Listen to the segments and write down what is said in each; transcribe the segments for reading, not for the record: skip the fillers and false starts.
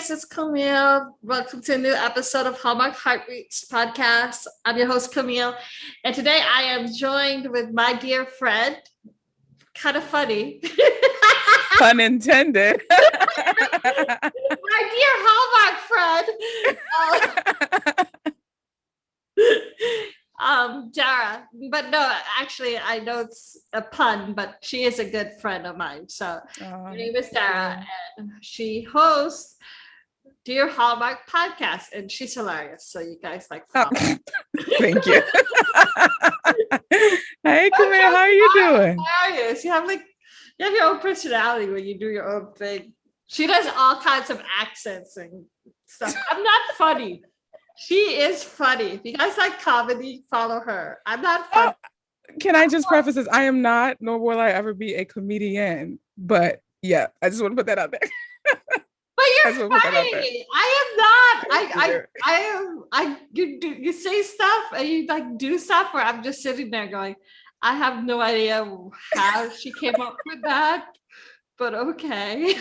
guys, it's Camille. Welcome to a new episode of Hallmark Heartbeats podcast. I'm your host, Camille, and today I am joined with my dear friend, kind of funny. Pun intended. My dear Hallmark friend, Dara. But no, actually, I know it's a pun, but she is a good friend of mine. So her name is Dara, and she hosts Dear Hallmark podcast, and she's hilarious. So you guys follow. Thank you. Hey, Camille, how are you doing? Hilarious. You have your own personality when you do your own thing. She does all kinds of accents and stuff. I'm not funny. She is funny. If you guys like comedy, follow her. I'm not funny. Can I just preface this? I am not, nor will I ever be a comedian. But yeah, I just want to put that out there. But you're funny. I am not. You say stuff and you do stuff where I'm just sitting there going, I have no idea how she came up with that, but okay.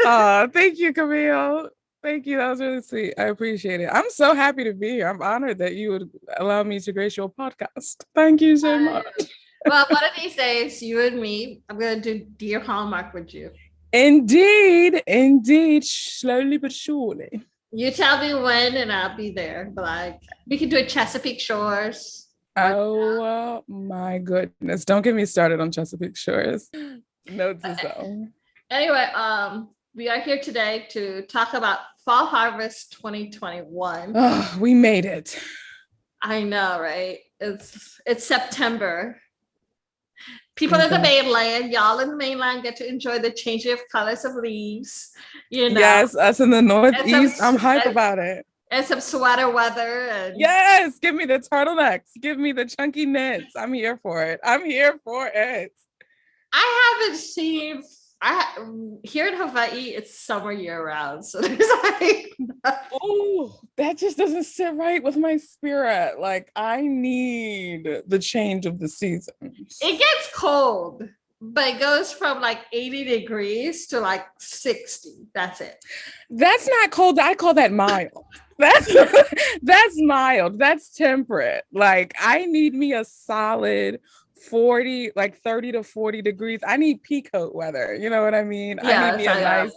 Thank you, Camille. Thank you. That was really sweet. I appreciate it. I'm so happy to be here. I'm honored that you would allow me to grace your podcast. Thank you so much. Well, one of these days, you and me, I'm going to do Dear Hallmark with you. Indeed. Slowly but surely. You tell me when and I'll be there. But we can do a Chesapeake Shores. Oh my goodness. Don't get me started on Chesapeake Shores. Note to self. Anyway, we are here today to talk about Fall Harvest 2021. Oh, we made it. I know, right? It's September. People in the mainland, y'all in the mainland get to enjoy the changing of colors of leaves. Yes, us in the Northeast, I'm hype about it. And some sweater weather. And yes, give me the turtlenecks. Give me the chunky knits. I'm here for it. I haven't seen... here in Hawaii, it's summer year round. So there's oh, that just doesn't sit right with my spirit. I need the change of the seasons. It gets cold, but it goes from 80 degrees to 60. That's it. That's not cold. I call that mild. That's mild. That's temperate. I need me a solid 30 to 40 degrees. I need peacoat weather. You know what I mean? Yeah, I need me a nice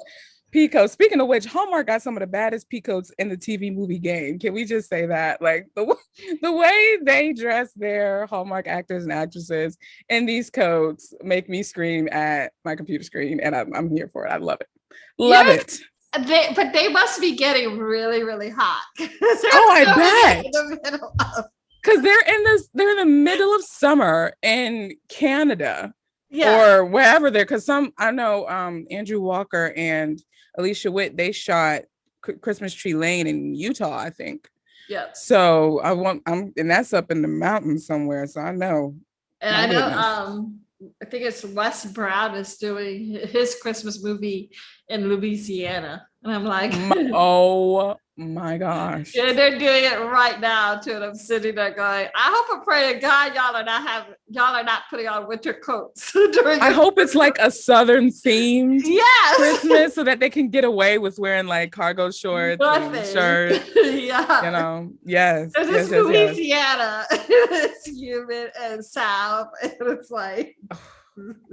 peacoat. Speaking of which, Hallmark got some of the baddest peacoats in the TV movie game. Can we just say that? The way they dress their Hallmark actors and actresses in these coats make me scream at my computer screen, and I'm here for it. I love it. Love it. But they must be getting really, really hot. I bet. In the middle of... Because they're in the middle of summer in Canada, or wherever because I know Andrew Walker and Alicia Witt, they shot Christmas Tree Lane in Utah, I think. Yeah. So and that's up in the mountains somewhere. So I know. And I know I think it's Wes Brown is doing his Christmas movie in Louisiana, and I'm like, oh my gosh. Yeah, they're doing it right now too. And I'm sitting there going, I hope and pray to God y'all are not putting on winter coats during I hope it's a Southern themed Christmas so that they can get away with wearing cargo shorts and shirts. Yeah. Yes. It's Louisiana. It's humid and south. And it's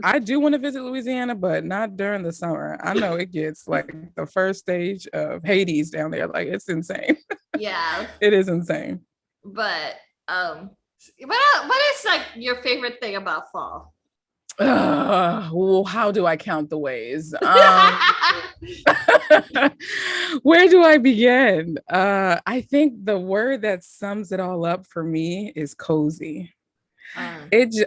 I do want to visit Louisiana, but not during the summer. I know it gets the first stage of Hades down there. It's insane. Yeah. It is insane. But what is your favorite thing about fall? Well, how do I count the ways? Where do I begin? I think the word that sums it all up for me is cozy. It's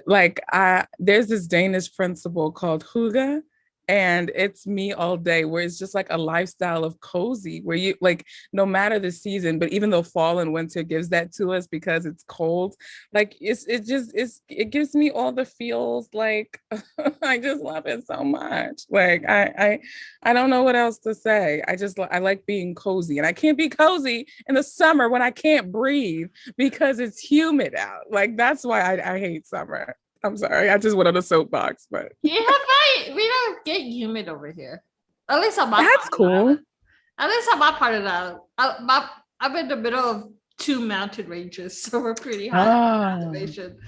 there's this Danish principle called Hygge, and it's me all day, where it's just a lifestyle of cozy, where you no matter the season, but even though fall and winter gives that to us because it's cold, it gives me all the feels. I just love it so much. I don't know what else to say. I like being cozy, and I can't be cozy in the summer when I can't breathe because it's humid out. That's why I hate summer. I'm sorry, I just went on a soapbox, but yeah, right. We don't get humid over here. At least on my That's cool. At least I'm not part of that. I'm in the middle of two mountain ranges, so we're pretty high elevation.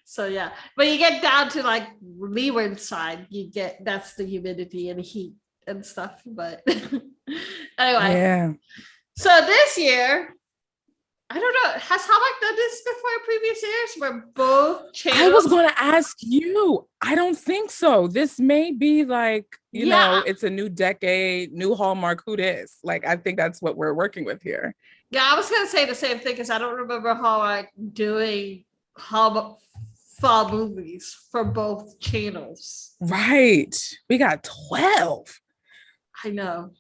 So yeah, but you get down to like leeward side, you get that's the humidity and heat and stuff. But anyway, Yeah. so this year, I don't know, has Hallmark done this before in previous years where both channels? I was going to ask you. I don't think so. This may be like, you know, it's a new decade, new Hallmark. Who this? Like, I think that's what we're working with here. Yeah, I was going to say the same thing because I don't remember Hallmark doing Hallmark fall movies for both channels. Right. We got 12. I know.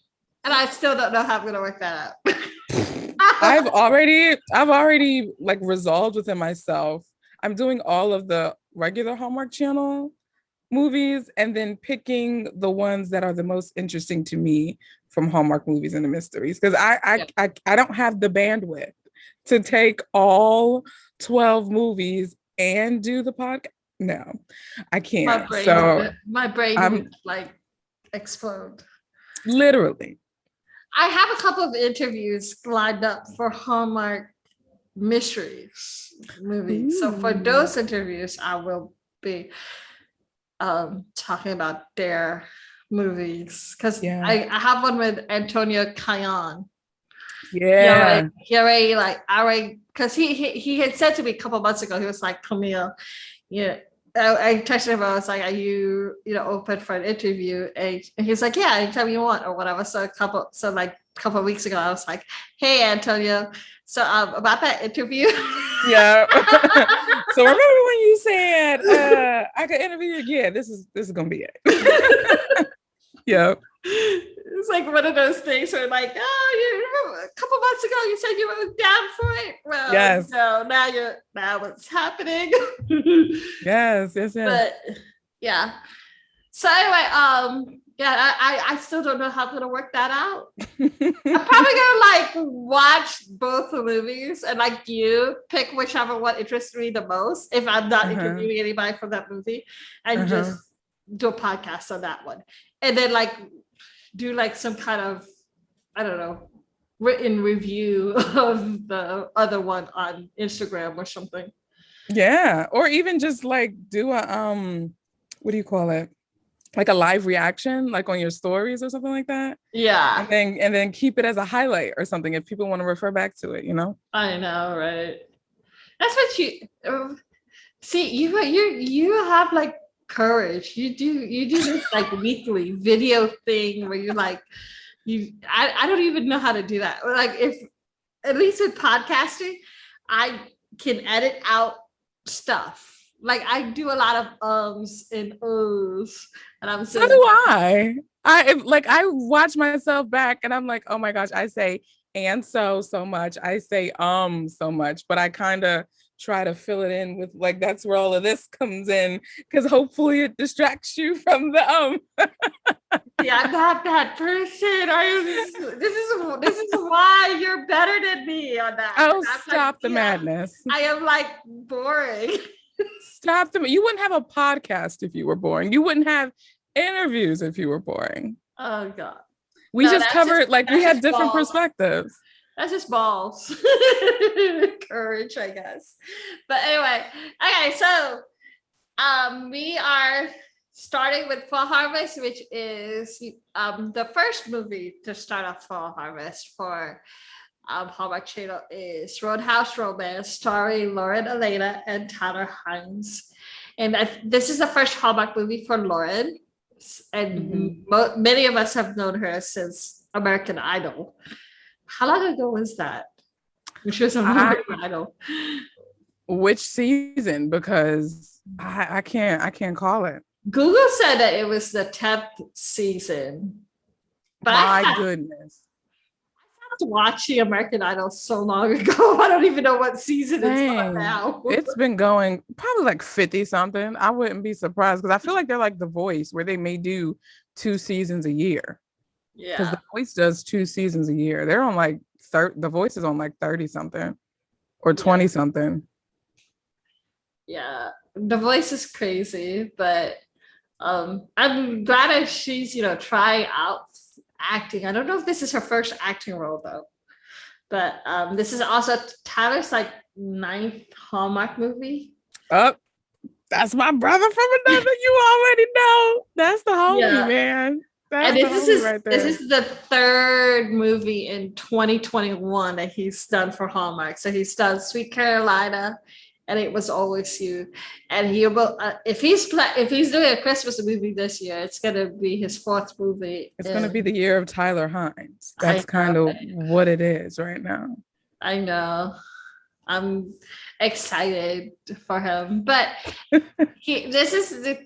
And I still don't know how I'm going to work that out. I've already like resolved within myself. I'm doing all of the regular Hallmark Channel movies and then picking the ones that are the most interesting to me from Hallmark Movies and the Mysteries, because I don't have the bandwidth to take all 12 movies and do the podcast. No, I can't. My brain would like explode. Literally. I have a couple of interviews lined up for Hallmark Mysteries movies. Ooh. So for those interviews, I will be talking about their movies because I have one with Antonio Cayon. Yeah. He already because he had said to me a couple months ago, he was like, Camille, I texted him. I was like, "Are you, open for an interview?" And he's like, "Yeah, anytime you want or whatever." So a couple of weeks ago, I was like, "Hey, Antonio, so about that interview." Yeah. So remember when you said I could interview you? Yeah, this is gonna be it. Yeah. It's like one of those things where like, a couple months ago you said you were down for it. Well, yes. So now it's happening. Yes. But yeah. So anyway, I still don't know how I'm gonna work that out. I'm probably gonna like watch both the movies and like you pick whichever one interests me the most if I'm not interviewing anybody from that movie and just do a podcast on that one. And then like do like some kind of, I don't know, written review of the other one on Instagram or something. Yeah. Or even just like do a what do you call it? Like a live reaction, like on your stories or something like that. Yeah. And then keep it as a highlight or something if people want to refer back to it, I know, right? That's what you see. You have like courage. You do this like weekly video thing where you're like I don't even know how to do that. Like if at least with podcasting, I can edit out stuff. Like I do a lot of ums and ohs, and I'm so do I watch myself back and I'm like, oh my gosh, I say and so much. I say so much, but I kind of try to fill it in with like that's where all of this comes in because hopefully it distracts you from the Yeah, I'm not that person. This is why you're better than me on that. Oh, stop the madness. I am like boring. Stop them. You wouldn't have a podcast if you were boring. You wouldn't have interviews if you were boring. Oh God. We just covered we have different perspectives. That's just balls. Courage, I guess. But anyway, okay, so we are starting with Fall Harvest, which is the first movie to start off Fall Harvest for Hallmark Channel is Roadhouse Romance, starring Lauren Elena and Tanner Hines. And this is the first Hallmark movie for Lauren. And many of us have known her since American Idol. How long ago was that? She was on American Idol. Which season? Because I can't call it. Google said that it was the 10th season. But my goodness. I stopped watching American Idol so long ago. I don't even know what season it's on now. It's been going probably like 50 something. I wouldn't be surprised because I feel like they're like The Voice where they may do 2 seasons a year. Yeah. Because The Voice does 2 seasons a year. They're on like The Voice is on like 30 something or 20 something. Yeah. The Voice is crazy, but I'm glad that she's trying out acting. I don't know if this is her first acting role though, but this is also Tyler's like 9th Hallmark movie. Oh, that's my brother from another. You already know. That's the homie, man. That's And the homie right there. this is the 3rd movie in 2021 that he's done for Hallmark. So he's done Sweet Carolina, and It Was Always You. And he will, if he's doing a Christmas movie this year, it's gonna be his 4th movie. It's gonna be the year of Tyler Hines. That's kind of what it is right now. I know. I'm excited for him, but this is the.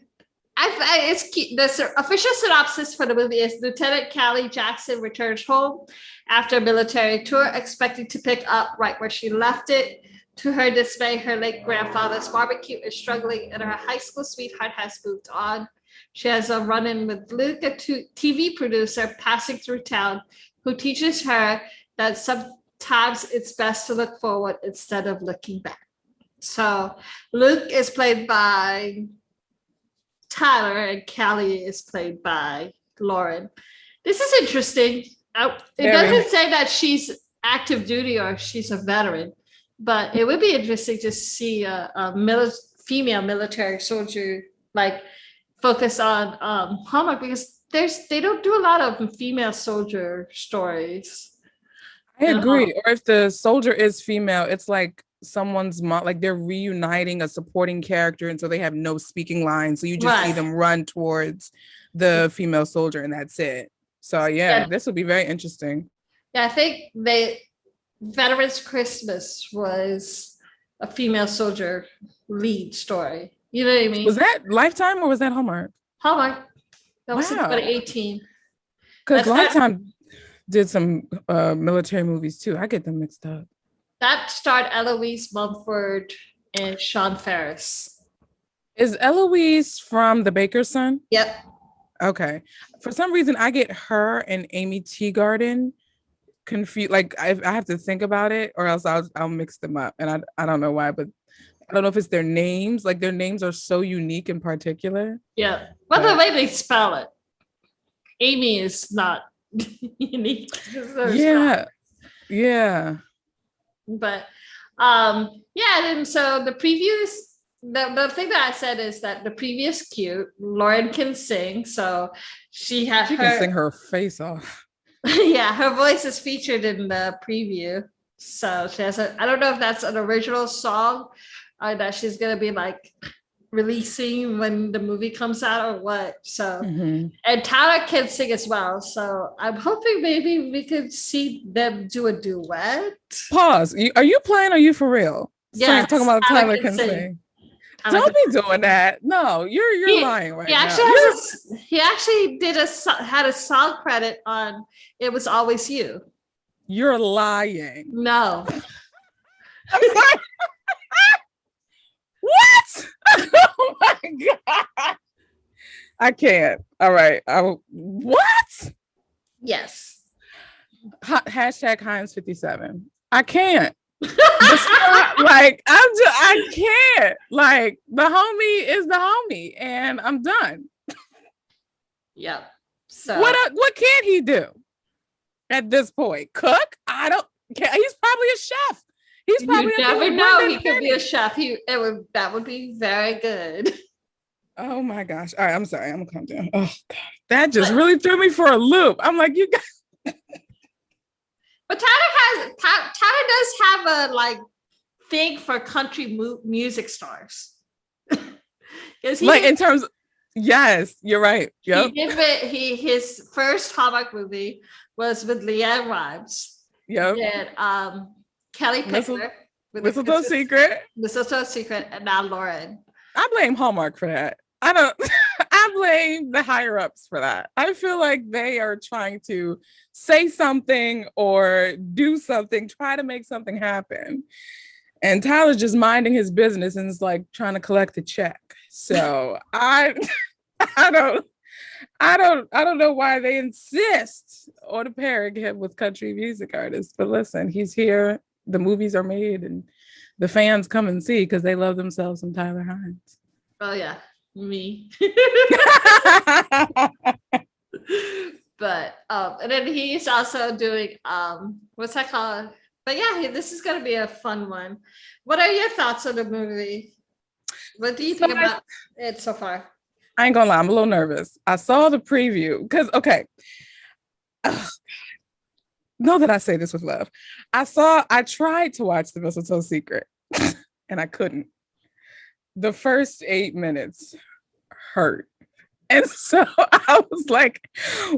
It's cute. The official synopsis for the movie is Lieutenant Callie Jackson returns home after a military tour, expecting to pick up right where she left it. To her dismay, her late grandfather's barbecue is struggling, and her high school sweetheart has moved on. She has a run-in with Luke, a TV producer passing through town, who teaches her that sometimes it's best to look forward instead of looking back. So Luke is played by Tyler, and Callie is played by Lauren. This is interesting. It doesn't say that she's active duty or she's a veteran, but it would be interesting to see a female military soldier like focus on Hallmark, because they don't do a lot of female soldier stories. I agree. Or if the soldier is female, it's like someone's mom, like they're reuniting a supporting character, and so they have no speaking lines, so you just see them run towards the female soldier, and that's it. So this will be very interesting. I think Veterans Christmas was a female soldier lead story. You know what I mean? Was that Lifetime or was that Hallmark? Hallmark. That was in 2018. Because Lifetime did some military movies too. I get them mixed up. That starred Eloise Mumford and Sean Ferris. Is Eloise from The Baker's Son? Yep. Okay. For some reason, I get her and Amy Teagarden confused. Like I have to think about it, or else I'll mix them up. And I don't know why, but I don't know if it's their names. Like their names are so unique in particular. Yeah. But the way they spell it, Amy is not unique. Yeah. But and so the previous the thing that I said is that the previous cute. Lauren can sing, so she can sing her face off. Yeah, her voice is featured in the preview. So she has I don't know if that's an original song or that she's gonna be like releasing when the movie comes out or what. So and Tyler can sing as well. So I'm hoping maybe we could see them do a duet. Pause. Are you playing? Or are you for real? Yeah, talking about Tyler can sing. Don't be doing that. No, you're lying right now. He actually had a song credit on It Was Always You. You're lying. No. I'm sorry. What? Oh my God. I can't. All right. What? Yes. Hashtag Hines 57. I can't. Like I can't. Like the homie is the homie, and I'm done. Yep. So what can he do at this point? Cook? I don't care. He's probably a chef. He's probably you never know. He could be a chef. That would be very good. Oh my gosh. All right, I'm sorry. I'm gonna calm down. Oh God. That just really threw me for a loop. I'm like, you guys. But Tyler does have a like thing for country music stars. Like in terms of, yes, you're right. Yep. His first Hallmark movie was with Leanne Rimes. Yep. And Kelly Pickler. Mistletoe Secret. Mistletoe Secret, and now Lauren. I blame Hallmark for that. I blame the higher ups for that. I feel like they are trying to say something or do something, try to make something happen. And Tyler's just minding his business and is like trying to collect a check. So I don't know why they insist on pairing him with country music artists. But listen, he's here. The movies are made and the fans come and see because they love themselves some Tyler Hines. Oh yeah, me. But and then he's also doing what's that called? But yeah, this is gonna be a fun one. What are your thoughts on the movie? What do you think about it so far? I ain't gonna lie, I'm a little nervous. I saw the preview because okay. Know that I say this with love. I tried to watch The Mistletoe Secret and I couldn't. The first 8 minutes hurt. And so I was like,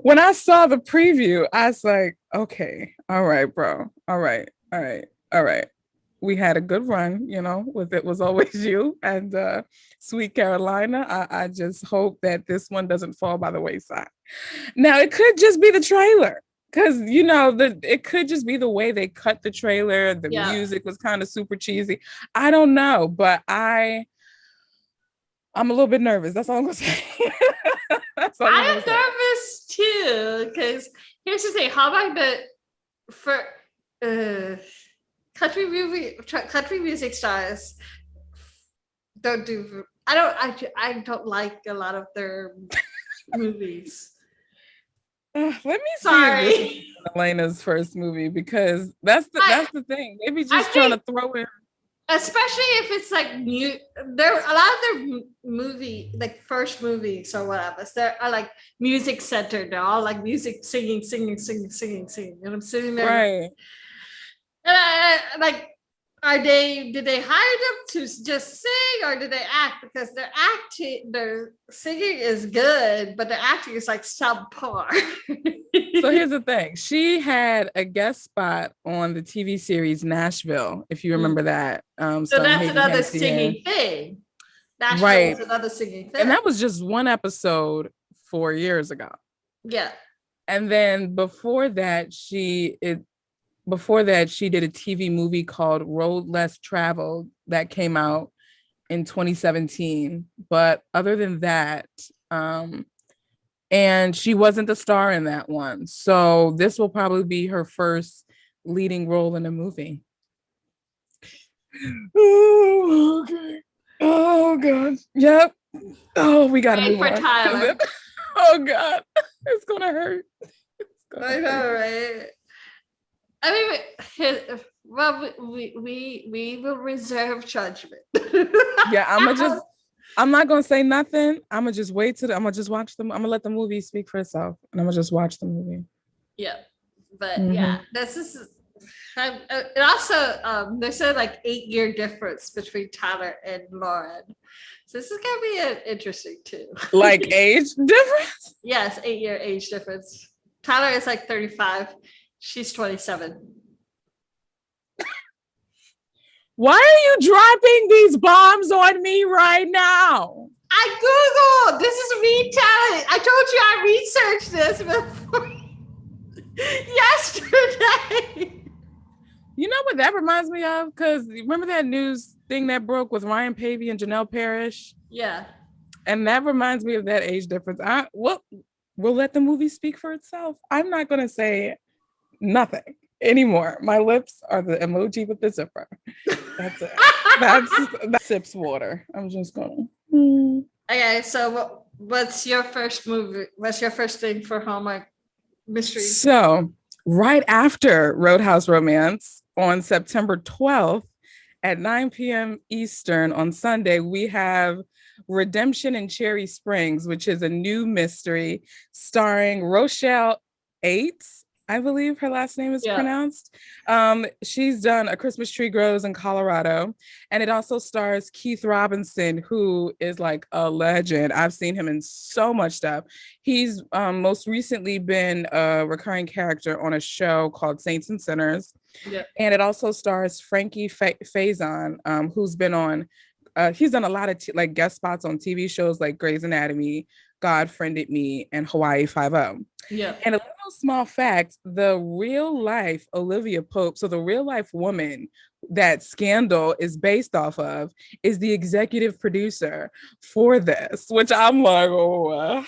when I saw the preview, I was like, okay, all right, bro. All right. We had a good run, with It Was Always You and Sweet Carolina. I just hope that this one doesn't fall by the wayside. Now, it could just be the trailer. Because it could just be the way they cut the trailer. The music was kind of super cheesy. I don't know, but I'm a little bit nervous. That's all I'm gonna say. I'm nervous too, because here's the thing: for country music stars don't do. I don't like a lot of their movies. Let me see if this is Elena's first movie, because that's the thing. Maybe just trying to throw in. Especially if it's like new, there a lot of their movie, like first movies or whatever, so are like music centered. They're all like music, singing. And I'm sitting there, right? And did they hire them to just sing, or did they act? Because their singing is good, but the acting is like subpar. So here's the thing. She had a guest spot on the TV series Nashville, if you remember that. So that's another singing thing. Nashville is another singing thing. And that was just one episode 4 years ago. Yeah. And then before that, she did a TV movie called Road Less Traveled that came out in 2017. But other than that, and she wasn't the star in that one. So this will probably be her first leading role in a movie. Oh, okay. Oh, God. Yep. Oh, we got to move on. Tyler. Oh, God. It's going to hurt. I know, right? I mean, well, we will reserve judgment. Yeah, I'm not gonna say nothing. I'm gonna just wait I'm gonna just watch them. I'm gonna let the movie speak for itself, and I'm gonna just watch the movie. Yeah, but yeah, this is. It also they said like 8-year difference between Tyler and Lauren, so this is gonna be interesting too. Like age difference? Yes, 8-year age difference. Tyler is like 35. She's 27. Why are you dropping these bombs on me right now? I Googled. This is me telling. I told you I researched this before yesterday. You know what that reminds me of? Because remember that news thing that broke with Ryan Pavey and Janelle Parrish? Yeah. And that reminds me of that age difference. We'll let the movie speak for itself. I'm not going to say nothing anymore. My lips are the emoji with the zipper. That's it. That sips water. I'm just going. Okay, so what's your first movie? What's your first thing for Hallmark mystery? So right after Roadhouse Romance on September 12th at 9 p.m. Eastern on Sunday, we have Redemption in Cherry Springs, which is a new mystery starring Rochelle Aites. I believe her last name is pronounced. She's done A Christmas Tree Grows in Colorado. And it also stars Keith Robinson, who is like a legend. I've seen him in so much stuff. He's most recently been a recurring character on a show called Saints and Sinners. Yeah. And it also stars Frankie Faison, who's been on, he's done a lot of like guest spots on TV shows like Grey's Anatomy, God Friended Me, and Hawaii Five-0. Yeah. And a little small fact, the real life Olivia Pope, so the real life woman that Scandal is based off of, is the executive producer for this, which I'm like, oh.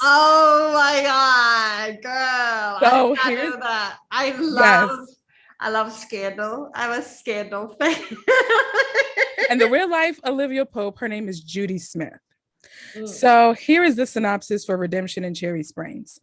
Oh my God, girl. So I know that. I love Scandal. I'm a Scandal fan. And the real life Olivia Pope, her name is Judy Smith. So here is the synopsis for Redemption in Cherry Springs.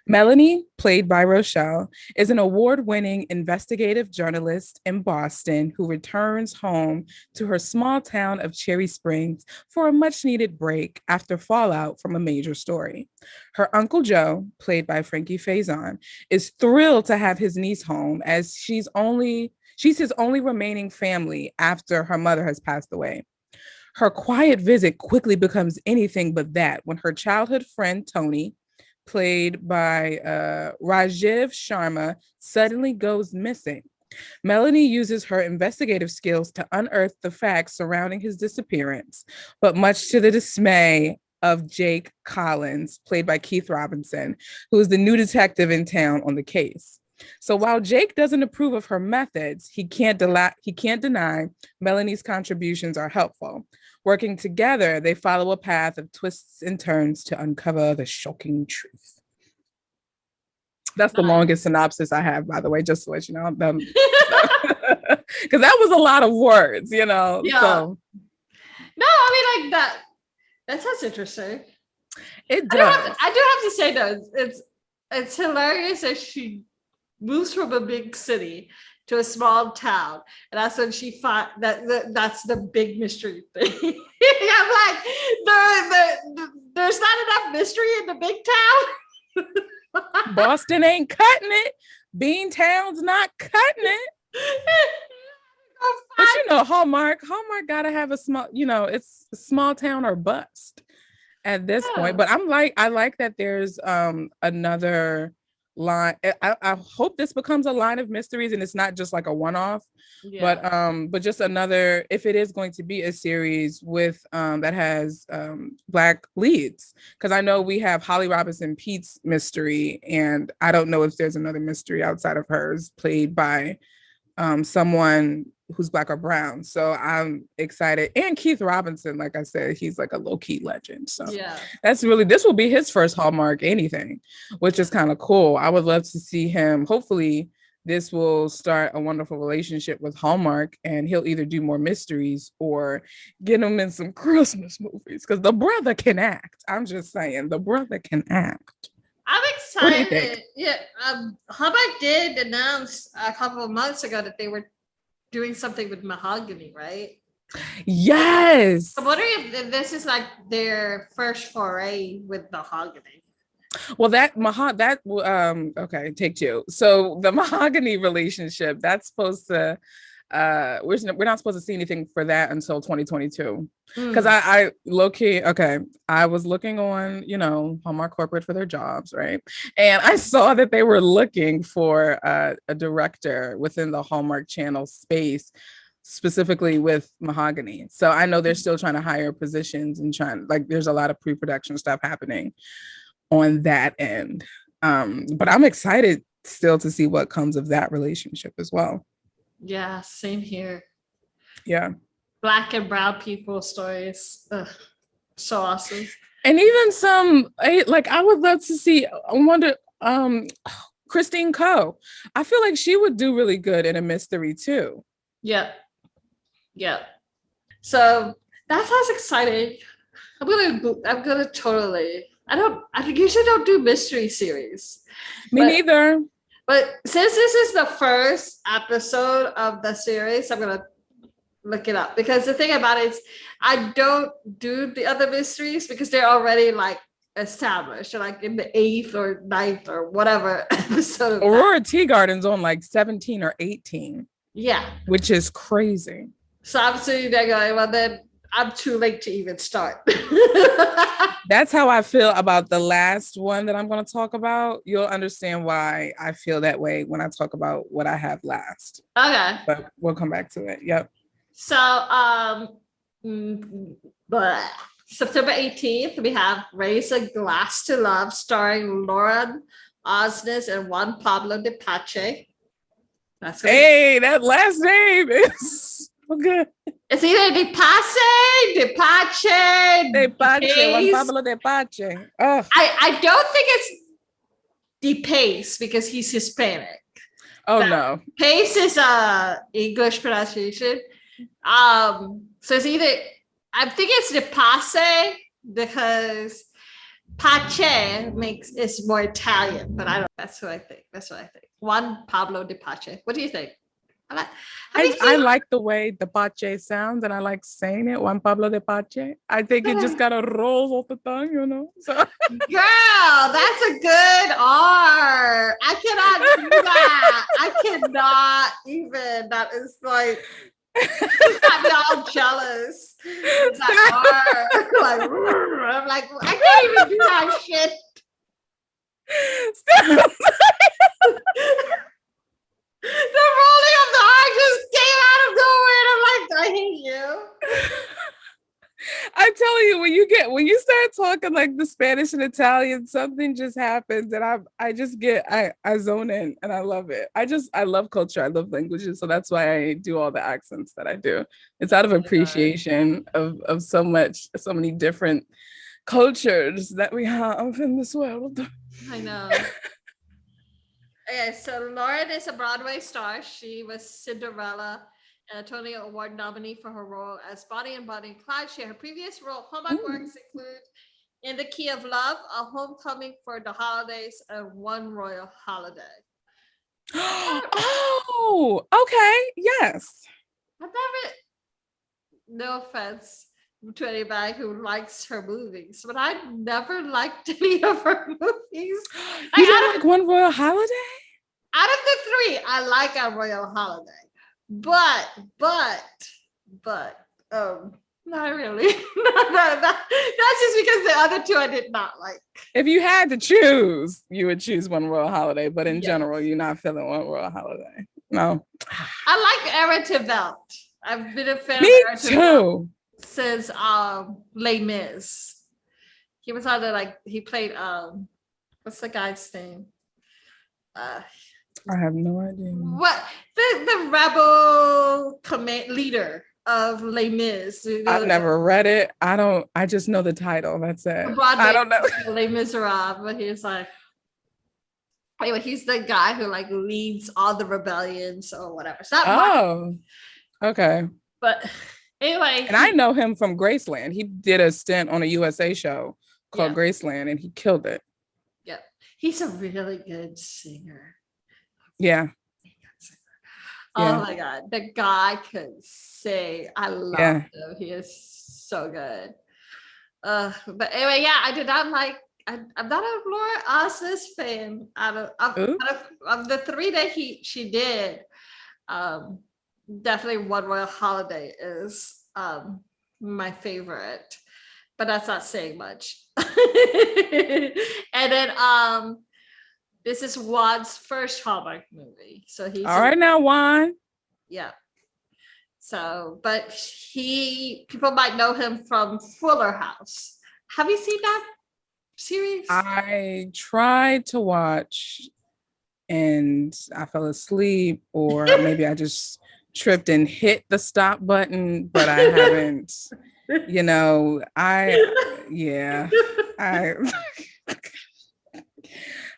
Melanie, played by Rochelle, is an award-winning investigative journalist in Boston who returns home to her small town of Cherry Springs for a much-needed break after fallout from a major story. Her Uncle Joe, played by Frankie Faison, is thrilled to have his niece home as she's his only remaining family after her mother has passed away. Her quiet visit quickly becomes anything but that when her childhood friend Tony, played by Rajiv Sharma, suddenly goes missing. Melanie uses her investigative skills to unearth the facts surrounding his disappearance, but much to the dismay of Jake Collins, played by Keith Robinson, who is the new detective in town on the case. So while Jake doesn't approve of her methods, he can't deny Melanie's contributions are helpful. Working together, they follow a path of twists and turns to uncover the shocking truth. That's the longest synopsis I have, by the way, just to let you know. Because that was a lot of words, you know. Yeah. So. No, I mean, like that. That sounds interesting. It does. I do have to say though, it's hilarious that she moves from a big city to a small town, and that's when she finds that's the big mystery thing. I'm like, there's not enough mystery in the big town. Boston ain't cutting it. Beantown's not cutting it. But you know, Hallmark gotta have a small, you know, it's a small town or bust at this point. But I like that there's another line. I hope this becomes a line of mysteries and it's not just like a one-off. Yeah. But just another, if it is going to be a series with that has Black leads, because I know we have Holly Robinson Pete's mystery, and I don't know if there's another mystery outside of hers played by someone who's Black or brown. So I'm excited. And Keith Robinson, like I said, he's like a low-key legend. So yeah, this will be his first Hallmark anything, which is kind of cool. I would love to see him. Hopefully this will start a wonderful relationship with Hallmark, and he'll either do more mysteries or get him in some Christmas movies, because the brother can act. I'm just saying, the brother can act. I'm excited. Yeah, Hallmark did announce a couple of months ago that they were doing something with Mahogany, right? Yes. I'm wondering if this is like their first foray with Mahogany. Well, okay, take two. So the Mahogany relationship, that's supposed to we're not supposed to see anything for that until 2022, because I low-key, okay, I was looking on, you know, Hallmark Corporate for their jobs, right? And I saw that they were looking for a director within the Hallmark Channel space, specifically with Mahogany. So I know they're still trying to hire positions and there's a lot of pre-production stuff happening on that end. But I'm excited still to see what comes of that relationship as well. Yeah, same here. Yeah. Black and brown people stories. Ugh, so awesome. And even some, like, I would love to see, I wonder, Christine Coe. I feel like she would do really good in a mystery too. Yeah. So that sounds exciting. I'm gonna totally, I usually don't do mystery series. Me neither. But since this is the first episode of the series, I'm going to look it up, because the thing about it is I don't do the other mysteries because they're already like established, like in the 8th or 9th or whatever episode. Aurora Teagarden's on like 17 or 18. Yeah. Which is crazy. So I'm sitting there going, well, then I'm too late to even start. That's how I feel about the last one that I'm going to talk about. You'll understand why I feel that way when I talk about what I have last. Okay. But we'll come back to it. Yep. So, September 18th, we have Raise a Glass to Love, starring Lauren Osnes and Juan Pablo de Pache. That last name is okay. It's either De Pache, Juan Pablo de Pache. Oh. I don't think it's De Pace because he's Hispanic. Oh, but no. Pace is English pronunciation. So it's either, I think it's De Pace, because Pace is more Italian, but I don't. That's what I think. Juan Pablo de Pace. What do you think? I like the way the Pache sounds, and I like saying it. Juan Pablo de Pache. I think it just gotta roll off the tongue, So. Girl, that's a good R. I cannot do that. I cannot even. That is like. Got me all jealous. That R. Like, I'm like, I can't even do that shit. The rolling of the R just came out of nowhere. And I'm like, I hate you. I tell you, when you start talking like the Spanish and Italian, something just happens, and I zone in, and I love it. I love culture. I love languages, so that's why I do all the accents that I do. It's out of appreciation of so many different cultures that we have in this world. I know. Okay, so Lauren is a Broadway star. She was Cinderella, and a Tony Award nominee for her role as Bonnie and Bonnie and Clyde. Her previous role, Hallmark works include In the Key of Love, A Homecoming for the Holidays, and One Royal Holiday. Oh, okay, yes. I've never, no offense to anybody who likes her movies, but I never liked any of her movies. You don't like One Royal Holiday? Out of the three, I like A Royal Holiday. But not really. That's just because the other two I did not like. If you had to choose, you would choose One Royal Holiday, but in general, you're not feeling One Royal Holiday. No. I like Aaron Tveit. I've been a fan of Aaron too. Since Les Mis. He was on he played what's the guy's name? I have no idea. What the rebel leader of Les Mis? I've never read it. I just know the title. That's it. I don't know. Les Miserables, but he's like, anyway, he's the guy who leads all the rebellions or whatever. So okay. But anyway, and I know him from Graceland. He did a stint on a USA show called Graceland, and he killed it. Yeah, he's a really good singer. Yeah. Oh my God, the guy could sing. I love him. He is so good. But anyway, I did not like. I'm not a Laura Osnes fan. Out of the three that she did, definitely One Royal Holiday is my favorite. But that's not saying much. And then this is Juan's first Hallmark movie. So he's all right now, Juan. Yeah. So, but people might know him from Fuller House. Have you seen that series? I tried to watch and I fell asleep, or maybe I just tripped and hit the stop button, but I haven't,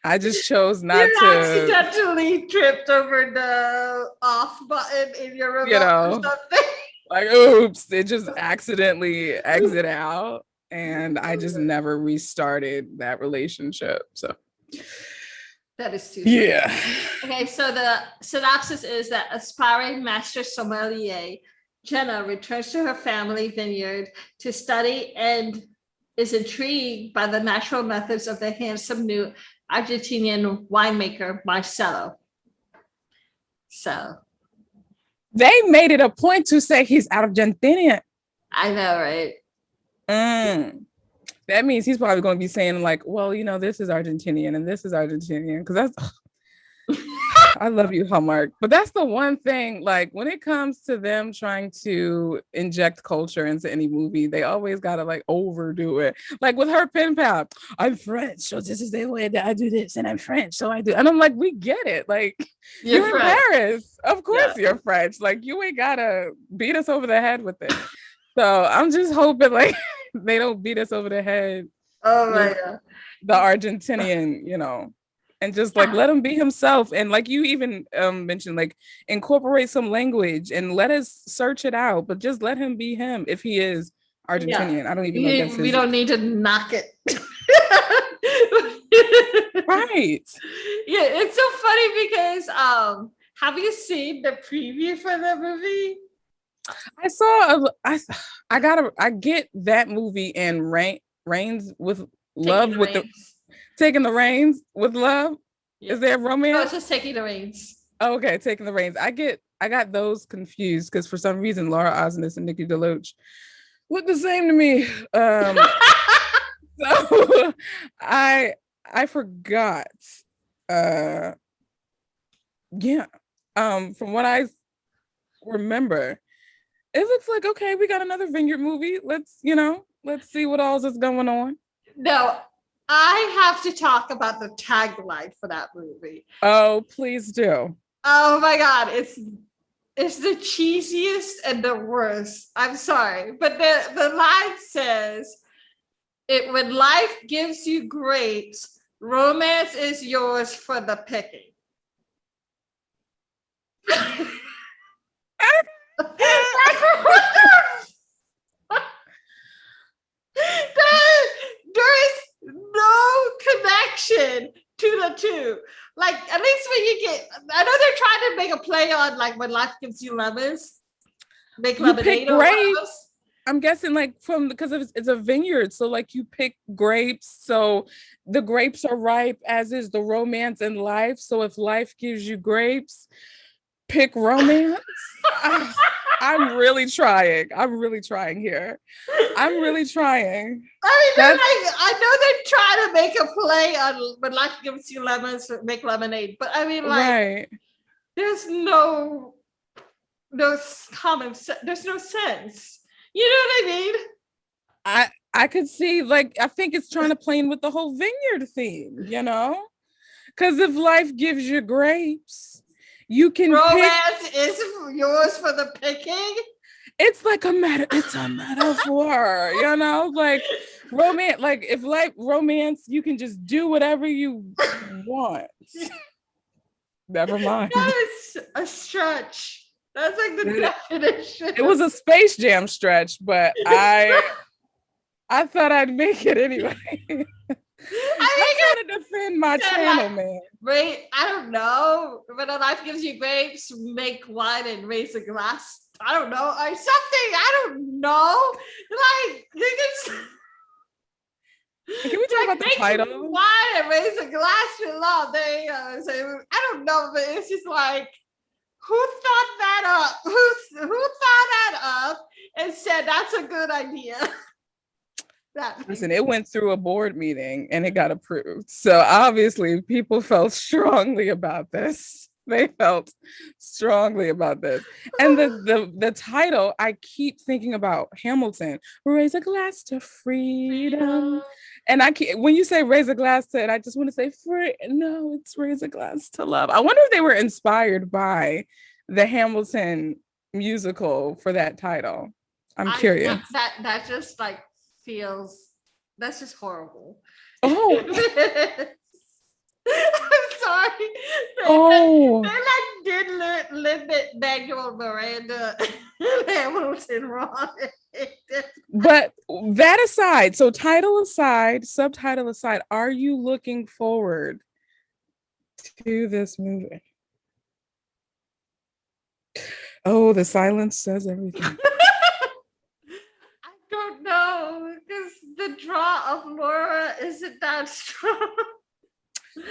I just chose not to. Accidentally tripped over the off button in your remote or something. Like, oops, it just accidentally exit out, and I just never restarted that relationship. So that is too. Yeah. Okay, so the synopsis is that aspiring master sommelier Jenna returns to her family vineyard to study and is intrigued by the natural methods of the handsome new Argentinian winemaker Marcelo. So they made it a point to say he's Argentinian. I know, right? That means he's probably going to be saying well, this is Argentinian and this is Argentinian, because that's I love you, Hallmark. But that's the one thing, when it comes to them trying to inject culture into any movie, they always got to overdo it. Like with her pen pal, I'm French, so this is the way that I do this, and I'm French, so I do. And I'm like, we get it. You're in Paris. Of course you're French. You ain't got to beat us over the head with it. So I'm just hoping they don't beat us over the head. Oh my God. The Argentinian, and just let him be himself. And you even mentioned, incorporate some language and let us search it out, but just let him be him if he is Argentinian. I don't even know if that's We his. don't need to knock it. Right. Yeah, it's so funny because have you seen the preview for the movie? I get that movie and Reins with love Taking the with the reins. taking the reins with love. Yeah. Is there No, romance? it's just taking the reins. Oh, okay, taking the reins. I got those confused because for some reason Laura Osnes and Nikki DeLoach look the same to me. So I forgot. Uh yeah. From what I remember, it looks like okay, we got another Vineyard movie. Let's see what else is going on. No, I have to talk about the tagline for that movie. Oh, please do. Oh my god, it's the cheesiest and the worst. I'm sorry, but the line says, "It when life gives you grapes, romance is yours for the picking." There is no connection to the two. Like, at least when you get, I know they're trying to make a play on like when life gives you lemons, make lemonade or grapes. I'm guessing like because it's a vineyard, so like you pick grapes, so the grapes are ripe, as is the romance in life. So if life gives you grapes, pick romance. I'm really trying. I'm really trying here. I'm really trying. I mean, I know they're trying to make a play on when life gives you lemons, make lemonade. But I mean, like, right. There's no common sense. There's no sense. You know what I mean? I could see, like, I think it's trying to play in with the whole vineyard theme, you know? Because if life gives you grapes, you can romance is yours for the picking. It's like it's a metaphor, you know, like romance, like if like romance, you can just do whatever you want. Never mind. That is a stretch. That's like the definition. It was a Space Jam stretch, but I thought I'd make it anyway. I'm trying to defend my channel, like, man. Right? I don't know. When a life gives you grapes, make wine and raise a glass. I don't know, or something. I don't know. Like, can we talk about the title? Wine and raise a glass to love. There you go. So I don't know, but it's just like, who thought that up? Who thought that up and said that's a good idea? Listen, it went through a board meeting and it got approved. So obviously people felt strongly about this. They felt strongly about this. And the title, I keep thinking about Hamilton, raise a glass to freedom. And I can't, when you say raise a glass to it, I just want to say no, it's raise a glass to love. I wonder if they were inspired by the Hamilton musical for that title. I'm curious. That just like feels, that's just horrible. Oh. I'm sorry. They like did limit Manuel Miranda Hamilton wrong. But that aside, so title aside, subtitle aside, are you looking forward to this movie? Oh, the silence says everything. I don't know, because the draw of Laura isn't that strong.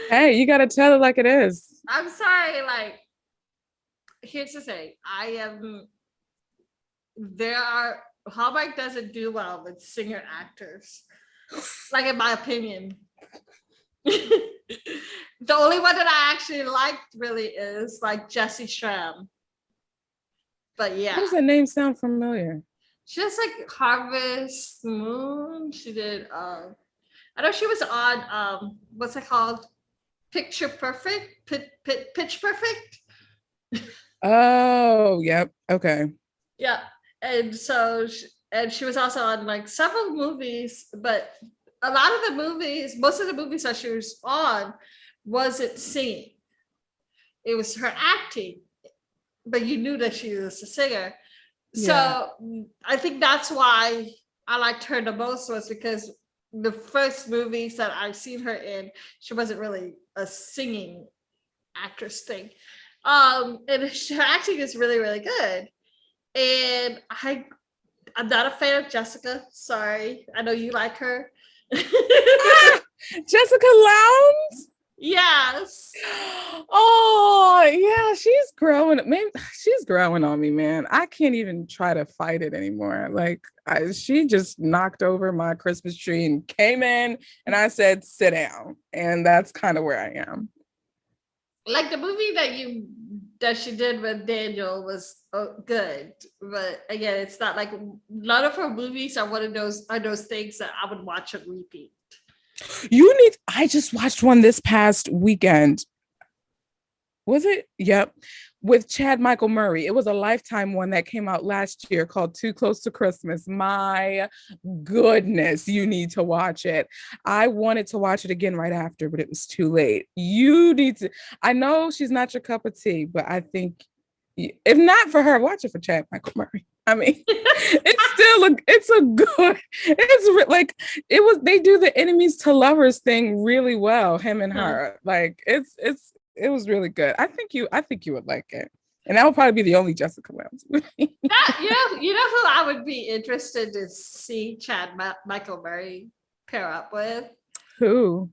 Hey, you gotta tell it like it is. I'm sorry, like, here's the thing. Hallmark doesn't do well with singer actors. Like, in my opinion. The only one that I actually liked really is like Jessie Schramm. But yeah. How does that name sound familiar? She has like Harvest Moon. She did I know she was on what's it called? Picture Perfect? Pitch Perfect? Oh, yep. Okay. Yeah. And so she was also on like several movies, but a lot of the movies, most of the movies that she was on wasn't singing. It was her acting, but you knew that she was a singer. Yeah. So I think that's why I liked her the most was because the first movies that I've seen her in, she wasn't really a singing actress thing. And her acting is really, really good. And I'm not a fan of Jessica. Sorry. I know you like her. Jessica Lowndes? Yes. Oh, yeah, she's growing. Man, she's growing on me, man. I can't even try to fight it anymore. Like, she just knocked over my Christmas tree and came in, and I said, sit down. And that's kind of where I am. Like the movie that she did with Daniel was good, but again, it's not like none of her movies are one of those things that I would watch and repeat. I just watched one this past weekend. Was it? Yep. With Chad Michael Murray. It was a Lifetime one that came out last year called Too Close to Christmas. My goodness, you need to watch it. I wanted to watch it again right after, but it was too late. You need to. I know she's not your cup of tea, but I think if not for her, watch it for Chad Michael Murray. I mean, they do the enemies to lovers thing really well, him and her. Like it was really good. I think you would like it. And that would probably be the only Jessica Lowndes movie. You know who I would be interested to see Chad Michael Murray pair up with? Who?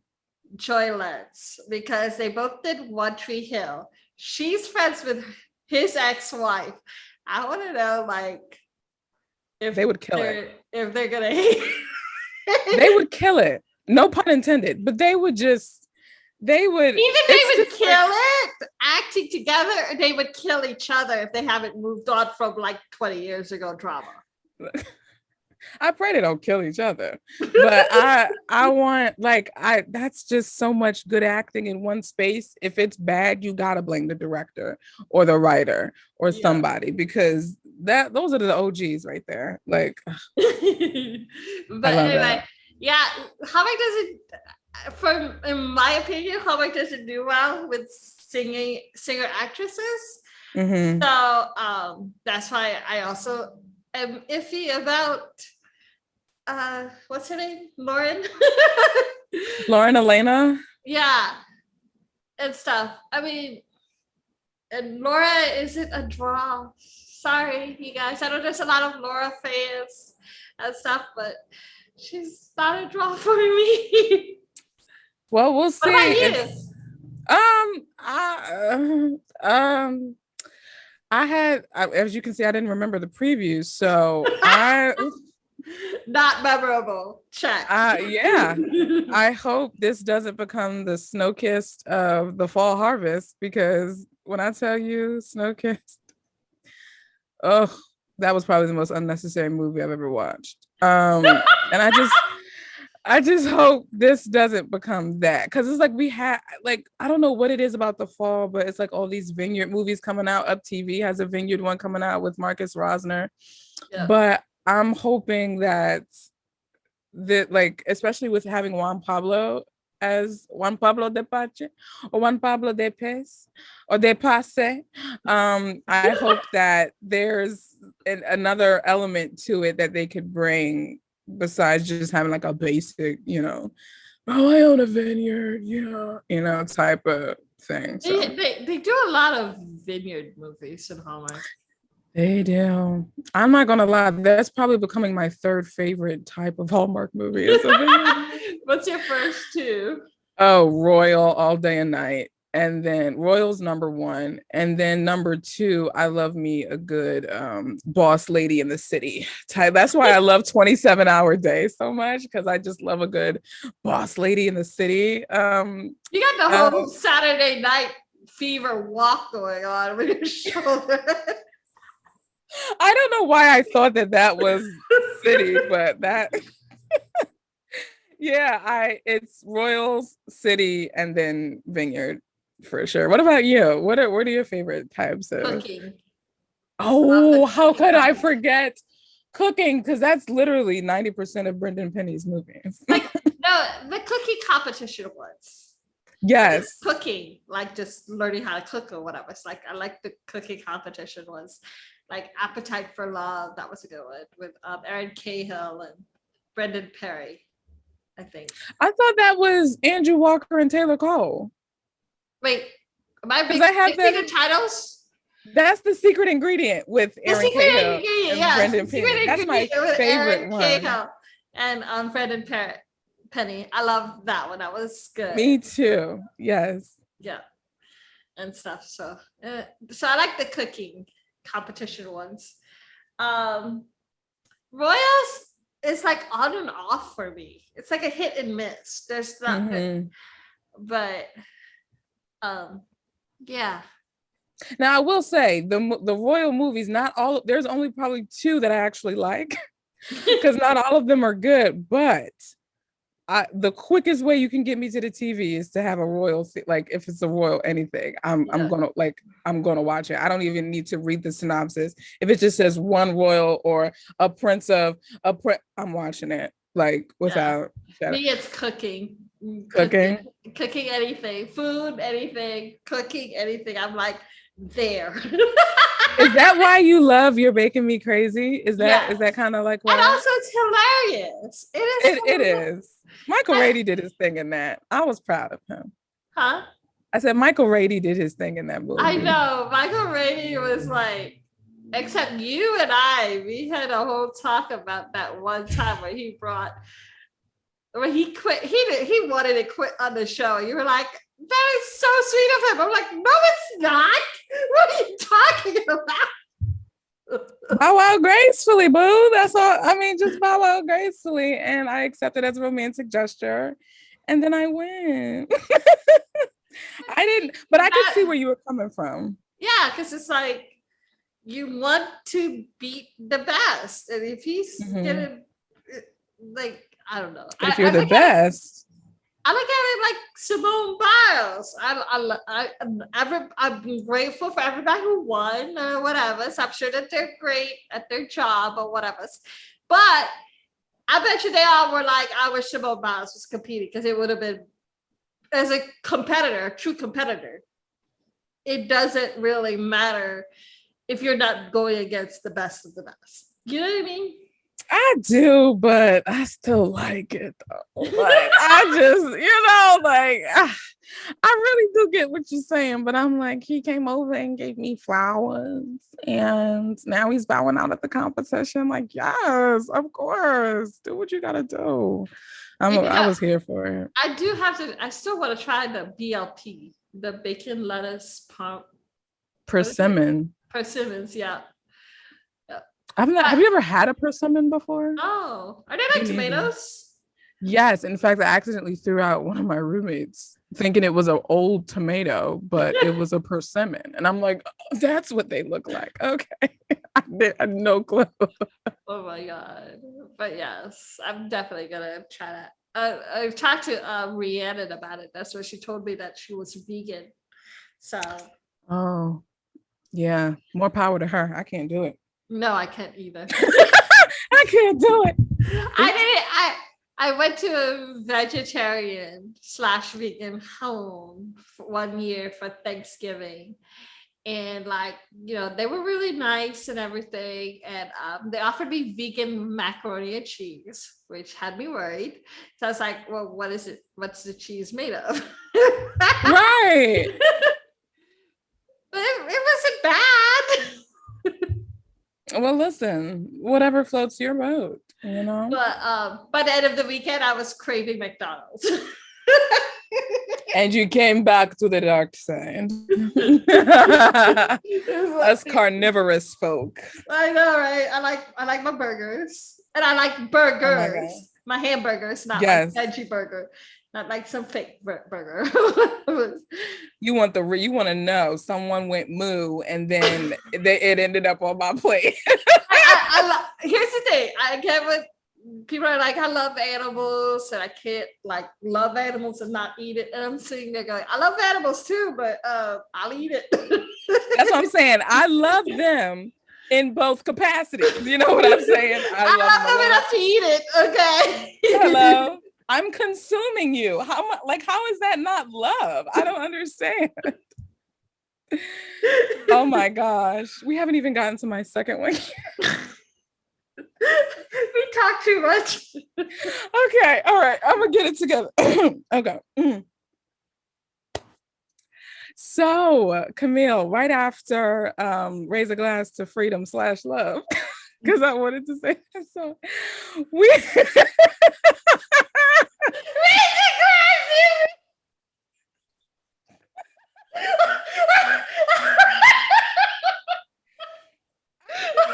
Joy Letts, because they both did One Tree Hill. She's friends with his ex-wife. I want to know, like, if they would kill it. If they're gonna hate it. They would kill it. No pun intended. But they would kill it acting together. They would kill each other if they haven't moved on from like 20 years ago drama. I pray they don't kill each other, but I want that's just so much good acting in one space. If it's bad, you gotta blame the director or the writer or somebody, because those are the OGs right there. Like, but anyway, yeah, Hallmark doesn't, in my opinion, Hallmark doesn't do well with singer actresses. Mm-hmm. So that's why I also am iffy about what's her name? Lauren Elena. Yeah. And stuff. I mean, and Laura isn't a draw. Sorry, you guys. I know there's a lot of Laura fans and stuff, but she's not a draw for me. Well, we'll see. What about you? I had, as you can see, I didn't remember the previews, so not memorable. Check. Yeah. I hope this doesn't become the Snow-Kissed of the fall harvest, because when I tell you Snow-Kissed, oh, that was probably the most unnecessary movie I've ever watched. And I just hope this doesn't become that, because it's like we had, like, I don't know what it is about the fall, but it's like all these vineyard movies coming out. Up TV has a vineyard one coming out with Marcus Rosner. Yeah. But I'm hoping that like, especially with having Juan Pablo de Pache or Juan Pablo de Pes or de Pase, I hope that there's another element to it that they could bring besides just having like a basic, oh, I own a vineyard, type of thing. So. They do a lot of vineyard movies in Hallmark. They do. I'm not gonna lie, that's probably becoming my third favorite type of Hallmark movie. What's your first two? Oh, Royal, All Day and Night. And then Royal's number one. And then number two, I love me a good boss lady in the city type. That's why I love 27-Hour Day so much, because I just love a good boss lady in the city. You got the whole Saturday Night Fever walk going on with your shoulder. I don't know why I thought that was city, but that yeah, it's Royals, City, and then Vineyard for sure. What about you? What are your favorite types of cooking? Oh, how could I forget cooking? Because that's literally 90% of Brendan Penny's movies. Like, no, the cooking competition ones. Yes. Cooking, like just learning how to cook or whatever. It's like I like the cooking competition ones. like Appetite for Love. That was a good one with Erin Cahill and Brendan Perry, I think. I thought that was Andrew Walker and Taylor Cole. Wait, am I mixing the titles? That's The Secret Ingredient with Erin Cahill and Brendan Penny. That's my favorite one. Cahill and Brendan Penny. I love that one. That was good. Me too. Yes. Yeah. And stuff. So I like the cooking competition ones. Royals is like on and off for me. It's like a hit and miss. There's not but yeah. Now I will say the royal movies, not all, there's only probably 2 that I actually like because not all of them are good, but the quickest way you can get me to the TV is to have a royal, like if it's a royal anything, I'm gonna watch it. I don't even need to read the synopsis. If it just says one royal or a prince of I'm watching it like without. Me, it's cooking anything, food, anything, cooking anything. I'm like there. Is that why you love You're Baking Me Crazy? Is that kind of like why? And also it's hilarious. It is. Michael Rady did his thing in that. I was proud of him. Huh? I said Michael Rady did his thing in that movie. I know. Michael Rady was like, except you and we had a whole talk about that one time where he quit. He wanted to quit on the show. You were like, that is so sweet of him. I'm like, no, it's not. What are you talking about? Bow wow gracefully, boo. That's all. I mean, just bow wow gracefully. And I accept it as a romantic gesture. And then I went. I didn't, but I could see where you were coming from. Yeah, because it's like, you want to beat the best. And if he's gonna, like, I don't know. If you're the best. I look at it like Simone Biles. I'm grateful for everybody who won or whatever. So I'm sure that they're great at their job or whatever. But I bet you they all were like, I wish Simone Biles was competing because it would have been, as a competitor, a true competitor, it doesn't really matter if you're not going against the best of the best. You know what I mean? I do, but I still like it though. Like I just, I really do get what you're saying, but I'm like, he came over and gave me flowers and now he's bowing out at the competition. Like, yes, of course. Do what you gotta do. I was here for it. I still want to try the BLT, the bacon, lettuce, persimmon. Persimmons, yeah. Have you ever had a persimmon before? Oh, are they like tomatoes? Yes. In fact, I accidentally threw out one of my roommates thinking it was an old tomato, but it was a persimmon. And I'm like, oh, that's what they look like. Okay. I had no clue. Oh my God. But yes, I'm definitely going to try that. I've talked to Rhiannon about it. That's what she told me, that she was vegan. So. Oh, yeah. More power to her. I can't do it. No, I can't either. I can't do it. I went to a vegetarian/vegan home for 1 year for Thanksgiving. And they were really nice and everything. And they offered me vegan macaroni and cheese, which had me worried. So I was like, well, what is it? What's the cheese made of? Right. But it wasn't bad. Well, listen, whatever floats your boat, you know. But by the end of the weekend, I was craving McDonald's. And you came back to the dark side. Us carnivorous folk. I know, right? I like my burgers, and I like burgers. Oh my hamburgers, not like veggie burger. Not like some fake burger. You want to know someone went moo and then it ended up on my plate. Here's the thing. I get what people are like, I love animals and I can't love animals and not eat it. And I'm sitting there going, I love animals too, but I'll eat it. That's what I'm saying. I love them in both capacities. You know what I'm saying? I love them enough to eat it. Okay. Hello. I'm consuming you. How is that not love? I don't understand. Oh my gosh. We haven't even gotten to my second one. We talk too much. Okay. All right. I'm going to get it together. Okay. So, Camille, right after Raise a Glass to Freedom / Love, because I wanted to say that. So, we. Raise a glass.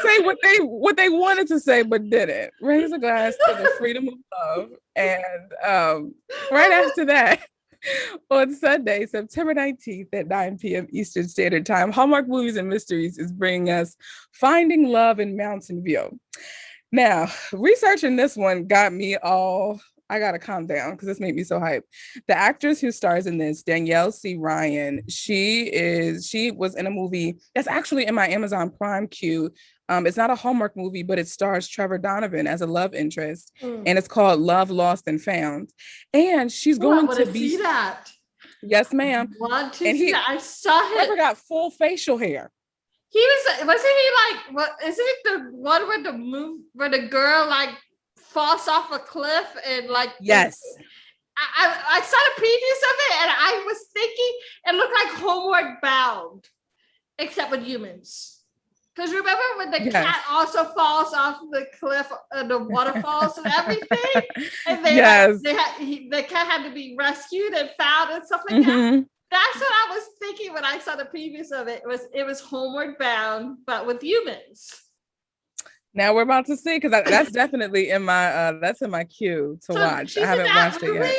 Say what they wanted to say but didn't. Raise a glass to the freedom of love. And right after that, on Sunday, September 19th at 9 p.m. Eastern Standard Time, Hallmark Movies and Mysteries is bringing us Finding Love in Mountain View. Now, researching this one got me all, I gotta calm down because this made me so hyped. The actress who stars in this, Danielle C. Ryan, she was in a movie that's actually in my Amazon Prime queue. It's not a Hallmark movie, but it stars Trevor Donovan as a love interest, and it's called Love, Lost and Found. And she's going to be see that. Yes, ma'am. Want to see that? I saw him. Trevor got full facial hair. Wasn't he like, what isn't it the one where the girl like falls off a cliff and like, yes, I saw the previews of it and I was thinking it looked like Homeward Bound, except with humans. Because remember when the cat also falls off the cliff and the waterfalls and everything, and the cat had to be rescued and found and stuff like that. That's what I was thinking when I saw the previews of it. It was Homeward Bound, but with humans. Now we're about to see, because that's definitely in my queue to watch. I haven't watched it yet.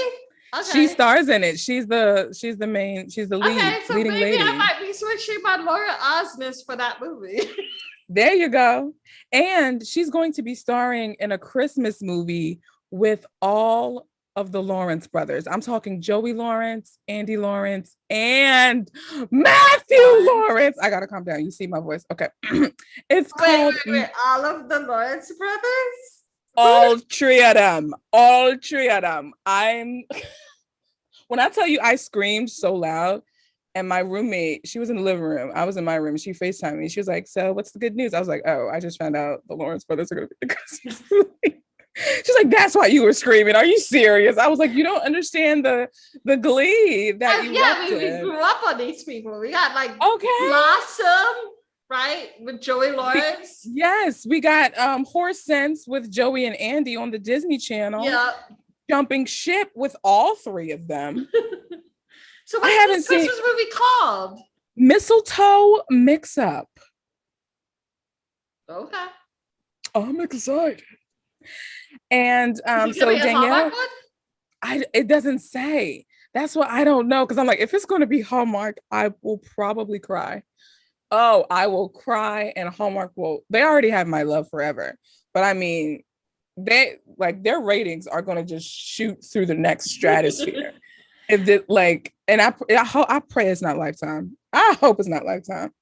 Okay. She stars in it. She's the lead. Okay, so leading maybe lady. I might be switching my Laura Osnes for that movie. There you go. And she's going to be starring in a Christmas movie with all of the Lawrence brothers. I'm talking Joey Lawrence, Andy Lawrence, and Matthew Lawrence. I gotta calm down. You see my voice. Okay. It's called all of the Lawrence brothers? All three of them. All three of them. When I tell you I screamed so loud, and my roommate, she was in the living room. I was in my room. She FaceTimed me. She was like, so what's the good news? I was like, oh, I just found out the Lawrence brothers are going to be the Christmas movie. She's like, that's why you were screaming. Are you serious? I was like, you don't understand the glee that you we grew up on these people. We got like Blossom, right? With Joey Lawrence. Yes, we got Horse Sense with Joey and Andy on the Disney Channel. Yeah. Jumping Ship with all three of them. So what's this Christmas movie called? Mistletoe Mix Up. Okay. I'm excited. And so Danielle, it doesn't say. That's what I don't know, because I'm like, if it's going to be Hallmark, I will probably cry. Oh, I will cry, and Hallmark they already have my love forever. But I mean, their ratings are going to just shoot through the next stratosphere. And I pray it's not Lifetime. I hope it's not Lifetime.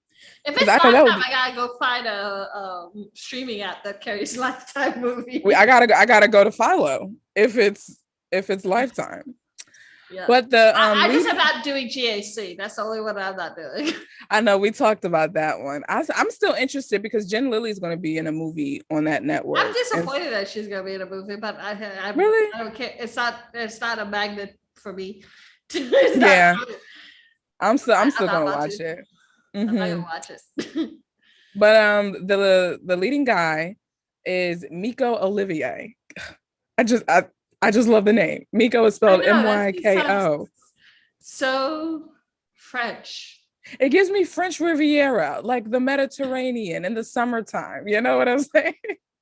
If it's Lifetime, I gotta go find a streaming app that carries Lifetime movies. I gotta go to Philo if it's Lifetime. Yeah. But I just am not doing GAC. That's the only one I'm not doing. I know we talked about that one. I'm still interested because Jen Lilly is going to be in a movie on that network. I'm disappointed that she's going to be in a movie, but I don't care. It's not a magnet for me. Yeah, I'm still gonna watch it. I'm not gonna watch it. But the leading guy is Miko Olivier. I just love the name. Miko is spelled Myko. So French. It gives me French Riviera, like the Mediterranean in the summertime. You know what I'm saying?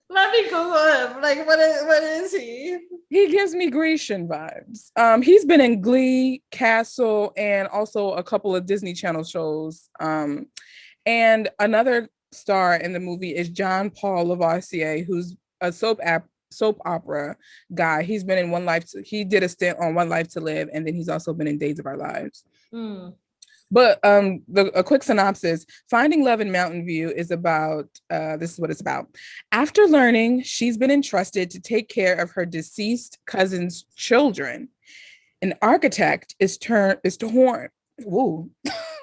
Let me Google him. Like, what is he? He gives me Grecian vibes. He's been in Glee, Castle, and also a couple of Disney Channel shows. And another star in the movie is John Paul Lavoisier, who's a soap opera guy. He's been in he did a stint on One Life to Live, and then he's also been in Days of Our Lives. But a quick synopsis: Finding Love in Mountain View is about this is what it's about. After learning she's been entrusted to take care of her deceased cousin's children, an architect is torn. Woo.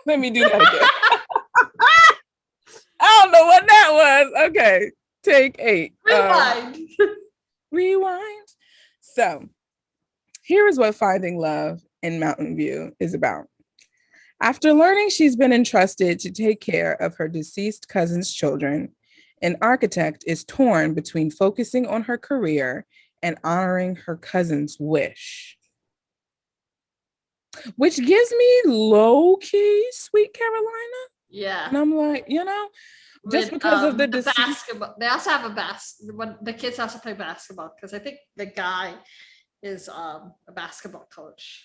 Let me do that again. don't know what that was. Okay, take 8. Rewind. Rewind. So here is what finding love in Mountain View is about. After learning she's been entrusted to take care of her deceased cousin's children, an architect is torn between focusing on her career and honoring her cousin's wish. Which gives me low-key Sweet Carolina. Yeah. And I'm like, just because of the basketball. They also have the kids also play basketball because I think the guy is a basketball coach.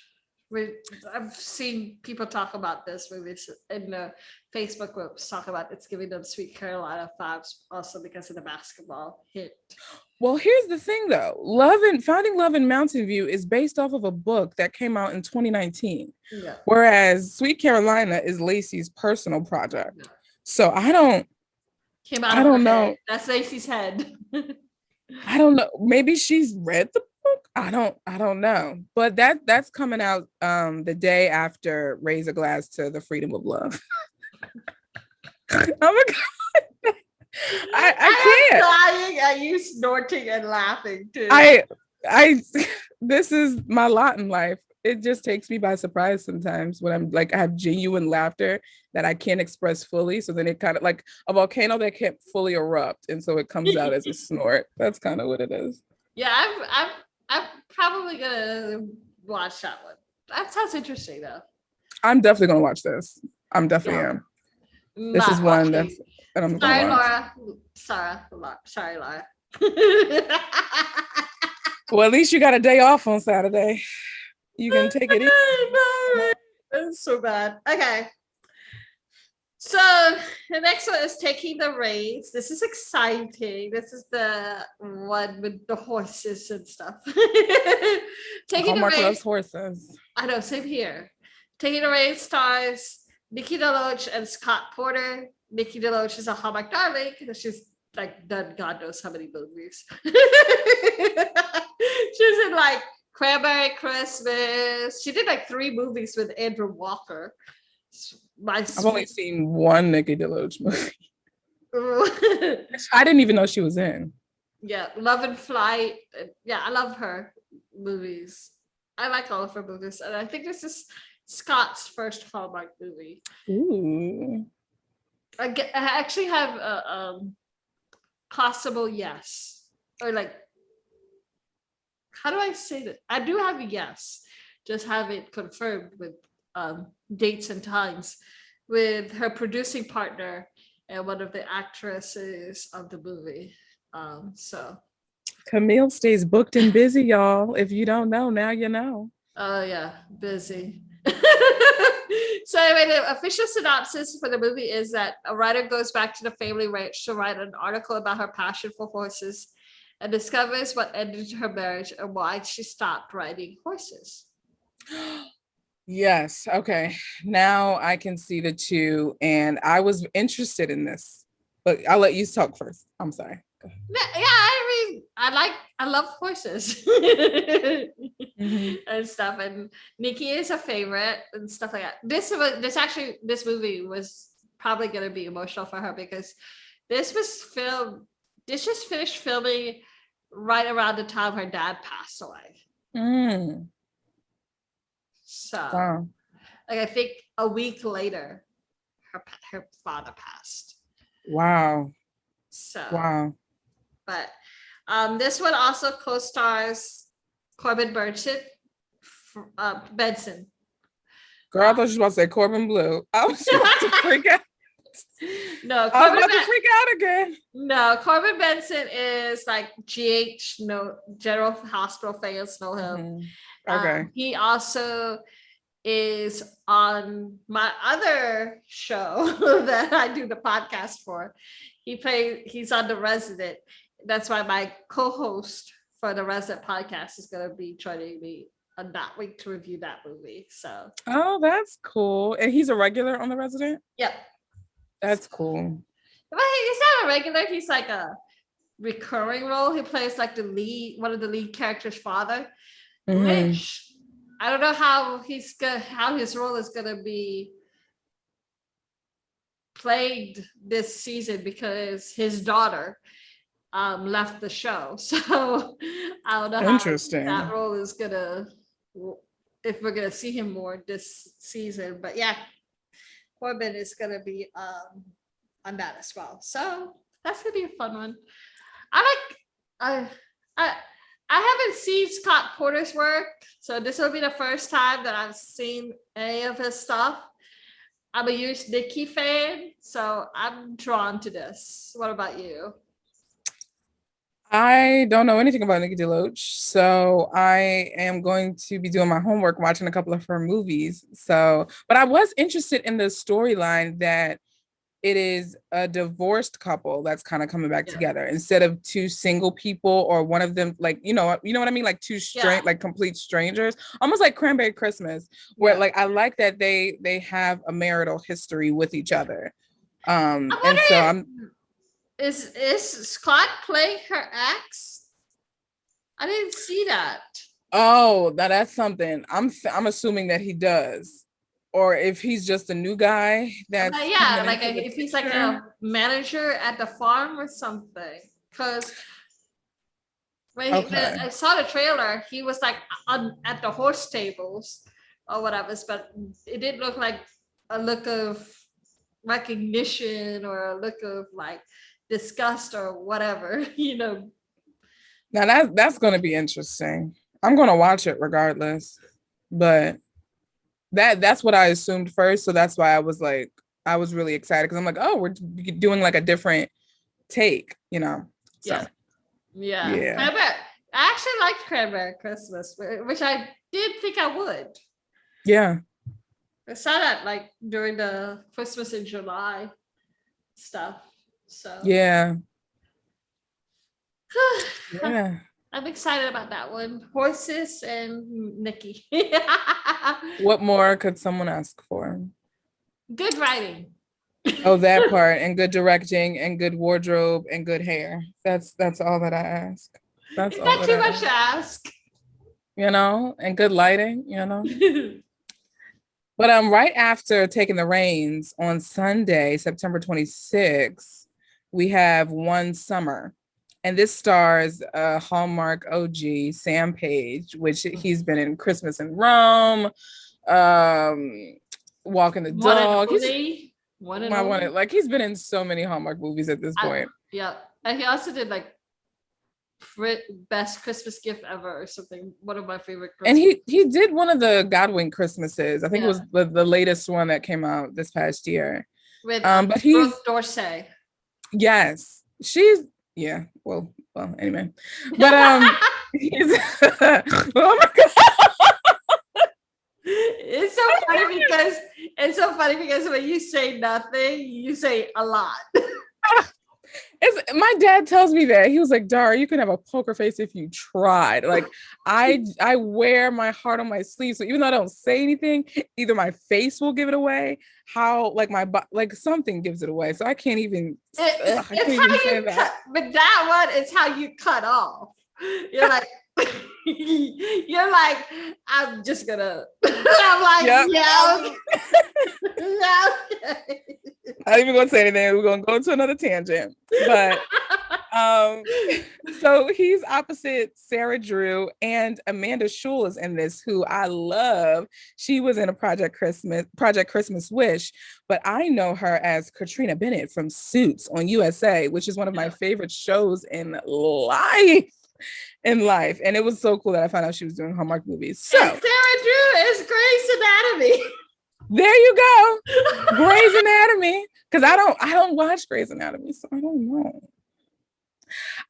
I've seen people talk about this movie in the Facebook groups, talk about it's giving them Sweet Carolina vibes also because of the basketball hit. Well, here's the thing though. Finding Love in Mountain View is based off of a book that came out in 2019. Yeah. Whereas Sweet Carolina is Lacey's personal project. Yeah. So I don't know. Head. That's Lacey's head. I don't know. Maybe she's read the book. I don't know. But that's coming out the day after Raise a Glass to the Freedom of Love. Oh my God. I can't. I'm dying at you snorting and laughing too. This is my lot in life. It just takes me by surprise sometimes when I'm like, I have genuine laughter that I can't express fully. So then it kind of like a volcano that can't fully erupt. And so it comes out as a snort. That's kind of what it is. Yeah, I'm probably gonna watch that one. That sounds interesting though. I'm definitely gonna watch this. I'm definitely am. This is one that I'm gonna watch. Sorry, Laura. Well, at least you got a day off on Saturday. You can take it easy. That's so bad. Okay. So the next one is Taking the Reins. This is exciting. This is the one with the horses and stuff. Hallmark loves horses. I know, same here. Taking the Reins stars Nikki DeLoach and Scott Porter. Nikki DeLoach is a Hallmark darling. She's like done God knows how many movies. She's in like Cranberry Christmas. She did like 3 movies with Andrew Walker. I've only seen one Nikki DeLoach movie. I didn't even know she was in. Yeah, Love and Flight. Yeah, I love her movies. I like all of her movies. And I think this is Scott's first Hallmark movie. Ooh. I actually have a possible yes. Or like, how do I say that? I do have a yes. Just have it confirmed with dates and times with her producing partner and one of the actresses of the movie. So Camille stays booked and busy, y'all. If you don't know, now you know. Oh yeah, busy. So anyway, the official synopsis for the movie is that a writer goes back to the family ranch to write an article about her passion for horses and discovers what ended her marriage and why she stopped riding horses. Yes. Okay. Now I can see the two, and I was interested in this, but I'll let you talk first. I'm sorry. Yeah, I mean, I love horses and stuff, and Nikki is a favorite and stuff like that. This movie was probably gonna be emotional for her because this just finished filming right around the time her dad passed away. So, like I think a week later, her father passed. Wow. So wow. But this one also co-stars Corbin Benson. Girl, I thought you were about to say Corbin Blue. I was about to freak out. No, I was about to freak out again. No, Corbin Benson is like GH, General Hospital fans know him. Okay. He also is on my other show that I do the podcast for. He's on The Resident. That's why my co-host for The Resident podcast is going to be joining me on that week to review that movie. So. Oh, that's cool. And he's a regular on The Resident? Yep. That's cool. But he's not a regular. He's like a recurring role. He plays like one of the lead characters' father, which I don't know how his role is gonna be played this season because his daughter left the show. So I don't know how that role is gonna, if we're gonna see him more this season. But yeah, Corbin is gonna be on that as well. So that's gonna be a fun one. I haven't seen Scott Porter's work, so this will be the first time that I've seen any of his stuff. I'm a huge Nikki fan, so I'm drawn to this. What about you? I don't know anything about Nikki DeLoach, so I am going to be doing my homework, watching a couple of her movies. So, but I was interested in the storyline that it is a divorced couple that's kind of coming back together instead of two single people, or one of them, like, you know what I mean, like two like complete strangers, almost like Cranberry Christmas, where like I like that they have a marital history with each other. And so is Scott playing her ex? I didn't see that. Oh, that's something. I'm assuming that he does. Or if he's just a new guy that's like if he's like a manager at the farm or something. Because when I saw the trailer, he was like at the horse stables or whatever, but it didn't look like a look of recognition or a look of like disgust or whatever, you know. Now that's going to be interesting. I'm going to watch it regardless, but that's what I assumed first. So that's why I was really excited, because I'm like, oh, we're doing like a different take, you know. So yeah. I actually liked Cranberry Christmas, which I did think I would. Yeah. I saw that like during the Christmas in July stuff. So yeah. I'm excited about that one. Horses and Nikki. What more could someone ask for? Good writing. Oh, that part, and good directing, and good wardrobe, and good hair. That's all that I ask. That's all. Not too much to ask. You know, and good lighting, you know. But right after taking the reins on Sunday, September 26th, we have One Summer. And this stars Hallmark OG Sam Page, which he's been in Christmas in Rome, Walking the Dog. He's been in so many Hallmark movies at this point. Yeah, and he also did like Best Christmas Gift Ever or something. One of my favorite. And he did one of the Godwin Christmases. I think it was the latest one that came out this past year. With but he's Dorsey. Yes, she's. Yeah, well, anyway, but he's oh my god, it's so funny because when you say nothing, you say a lot. My dad tells me that. He was like, Dara, you can have a poker face if you tried. Like, I wear my heart on my sleeve, so even though I don't say anything, either my face will give it away, how like something gives it away. So I can't even. I can't even say that. But that one is how you cut off. You're like. You're like, I'm just gonna. I'm like, yeah. Okay. Not even gonna say anything. We're gonna go into another tangent. But so he's opposite Sarah Drew, and Amanda Schull is in this, who I love. She was in a Project Christmas Wish, but I know her as Katrina Bennett from Suits on USA, which is one of my favorite shows in life. And it was so cool that I found out she was doing Hallmark movies. So and Sarah Drew is Grey's Anatomy. There you go. Grey's Anatomy. Because I don't watch Grey's Anatomy, so I don't know.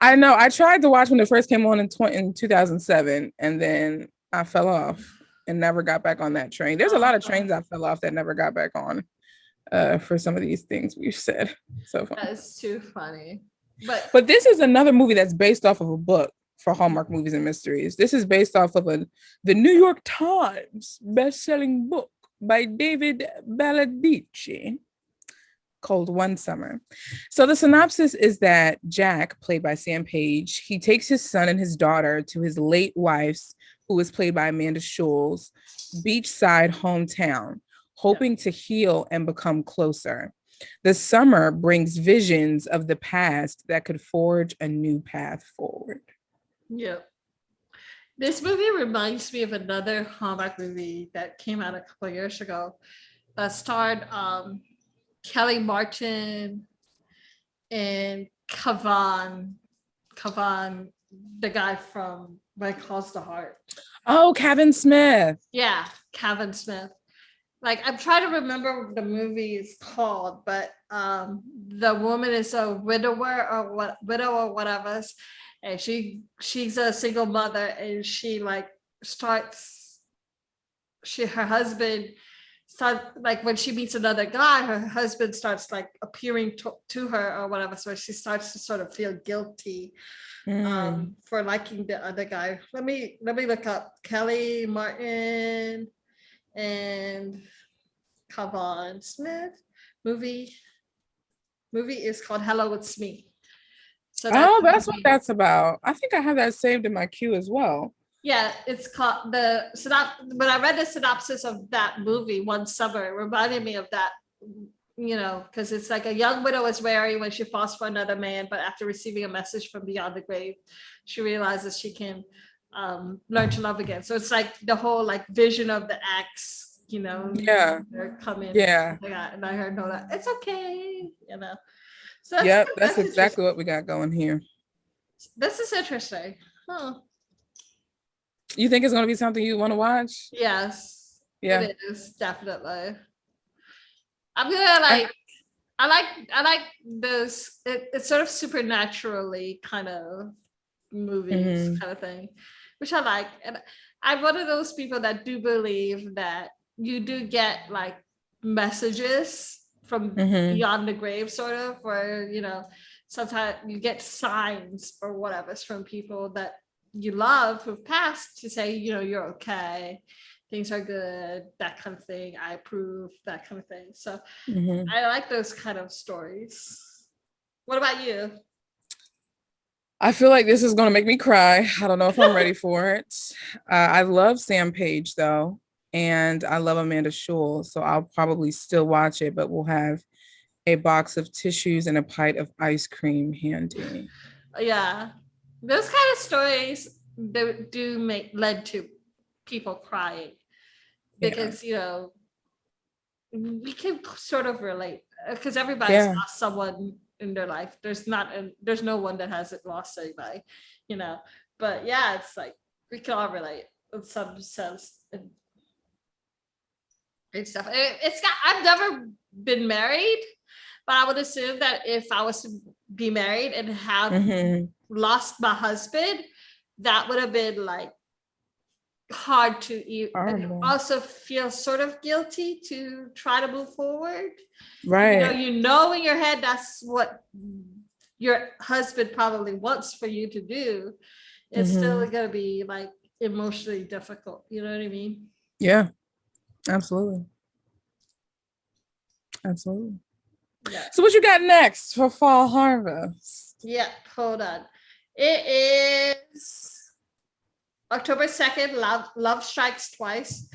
I know I tried to watch when it first came on in 2007, and then I fell off and never got back on that train. There's a lot of trains I fell off that never got back on for some of these things we've said so far. That's too funny. But this is another movie that's based off of a book for Hallmark Movies and Mysteries. This is based off of the New York Times best-selling book by David Baldacci called One Summer. So the synopsis is that Jack, played by Sam Page, he takes his son and his daughter to his late wife's, who was played by Amanda Schull's, beachside hometown, hoping to heal and become closer. The summer brings visions of the past that could forge a new path forward. Yeah. This movie reminds me of another Hallmark movie that came out a couple of years ago that starred Kelly Martin and Kavan, the guy from When It Calls the Heart. Oh, Kevin Smith. Yeah, Kevin Smith. Like, I'm trying to remember what the movie is called, but the woman is a widower or whatever, and she's a single mother, and she like starts her husband start like when she meets another guy, her husband starts like appearing to her or whatever, so she starts to sort of feel guilty for liking the other guy. Let me look up Kelly Martin and Kavan Smith movie is called Hello, It's Me. So that's what that's about. I think I have that saved in my queue as well. Yeah, it's called when I read the synopsis of that movie one summer, it reminded me of that, because it's like a young widow is wary when she falls for another man, but after receiving a message from beyond the grave, she realizes she can learn to love again. So it's like the whole like vision of the ex, Yeah, they're coming. Yeah, and I heard no that it's okay. So that's exactly what we got going here. This is interesting. Huh. You think it's going to be something you want to watch? Yes. Yeah. It is definitely. I'm gonna I like this. It's sort of supernaturally kind of movies kind of thing, which I like. And I'm one of those people that do believe that you do get like messages from beyond the grave, sort of, where sometimes you get signs or whatever from people that you love who've passed to say, you're okay, things are good, that kind of thing, I approve, that kind of thing. So I like those kind of stories. What about you? I feel like this is going to make me cry. I don't know if I'm ready for it. I love Sam Page though, and I love Amanda Schull, so I'll probably still watch it, but we'll have a box of tissues and a pint of ice cream handy. Yeah, those kind of stories do led to people crying because we can sort of relate because everybody's lost someone in their life. There's no one that hasn't lost anybody, but yeah, it's like we can all relate in some sense and stuff. I've never been married, but I would assume that if I was to be married and have lost my husband, that would have been like hard to also feel sort of guilty to try to move forward. Right. In your head that's what your husband probably wants for you to do. It's still going to be like emotionally difficult. You know what I mean? Yeah, absolutely. Absolutely. Yeah. So what you got next for Fall Harvest? Yeah, hold on. It is October 2nd, Love Strikes Twice,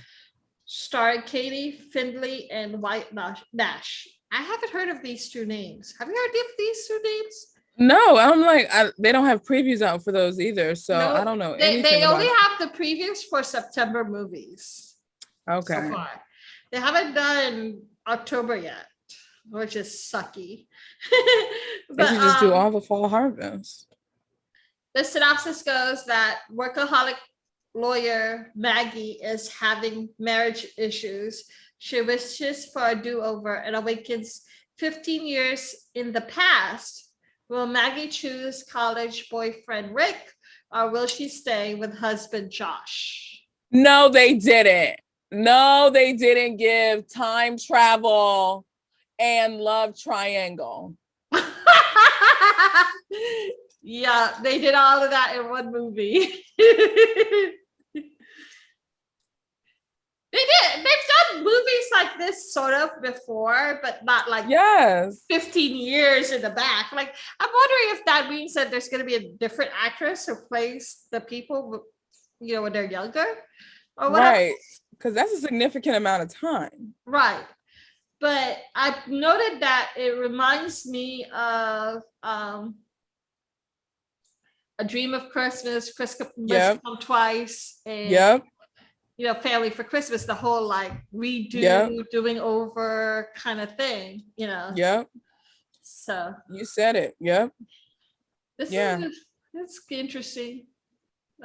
starring Katie Findlay and White Nash. I haven't heard of these two names. Have you heard of these two names? No, I'm like, they don't have previews out for those either, so no, I don't know anything. They only have the previews for September movies. Okay. So far. They haven't done October yet, which is sucky. But you just do all the Fall Harvest. The synopsis goes that workaholic lawyer Maggie is having marriage issues. She wishes for a do-over and awakens 15 years in the past. Will Maggie choose college boyfriend Rick, or will she stay with husband Josh? No, they didn't. No, they didn't give time travel and love triangle. Yeah, they did all of that in one movie. They did. They've done movies like this sort of before, but not like 15 years in the back. Like, I'm wondering if that means that there's going to be a different actress who plays the people, when they're younger, or whatever. Right, because that's a significant amount of time. Right. but I've noted that it reminds me of A Dream of Christmas, Christmas Come Twice, and Family for Christmas, the whole like redo, doing over kind of thing, So you said it. This is interesting.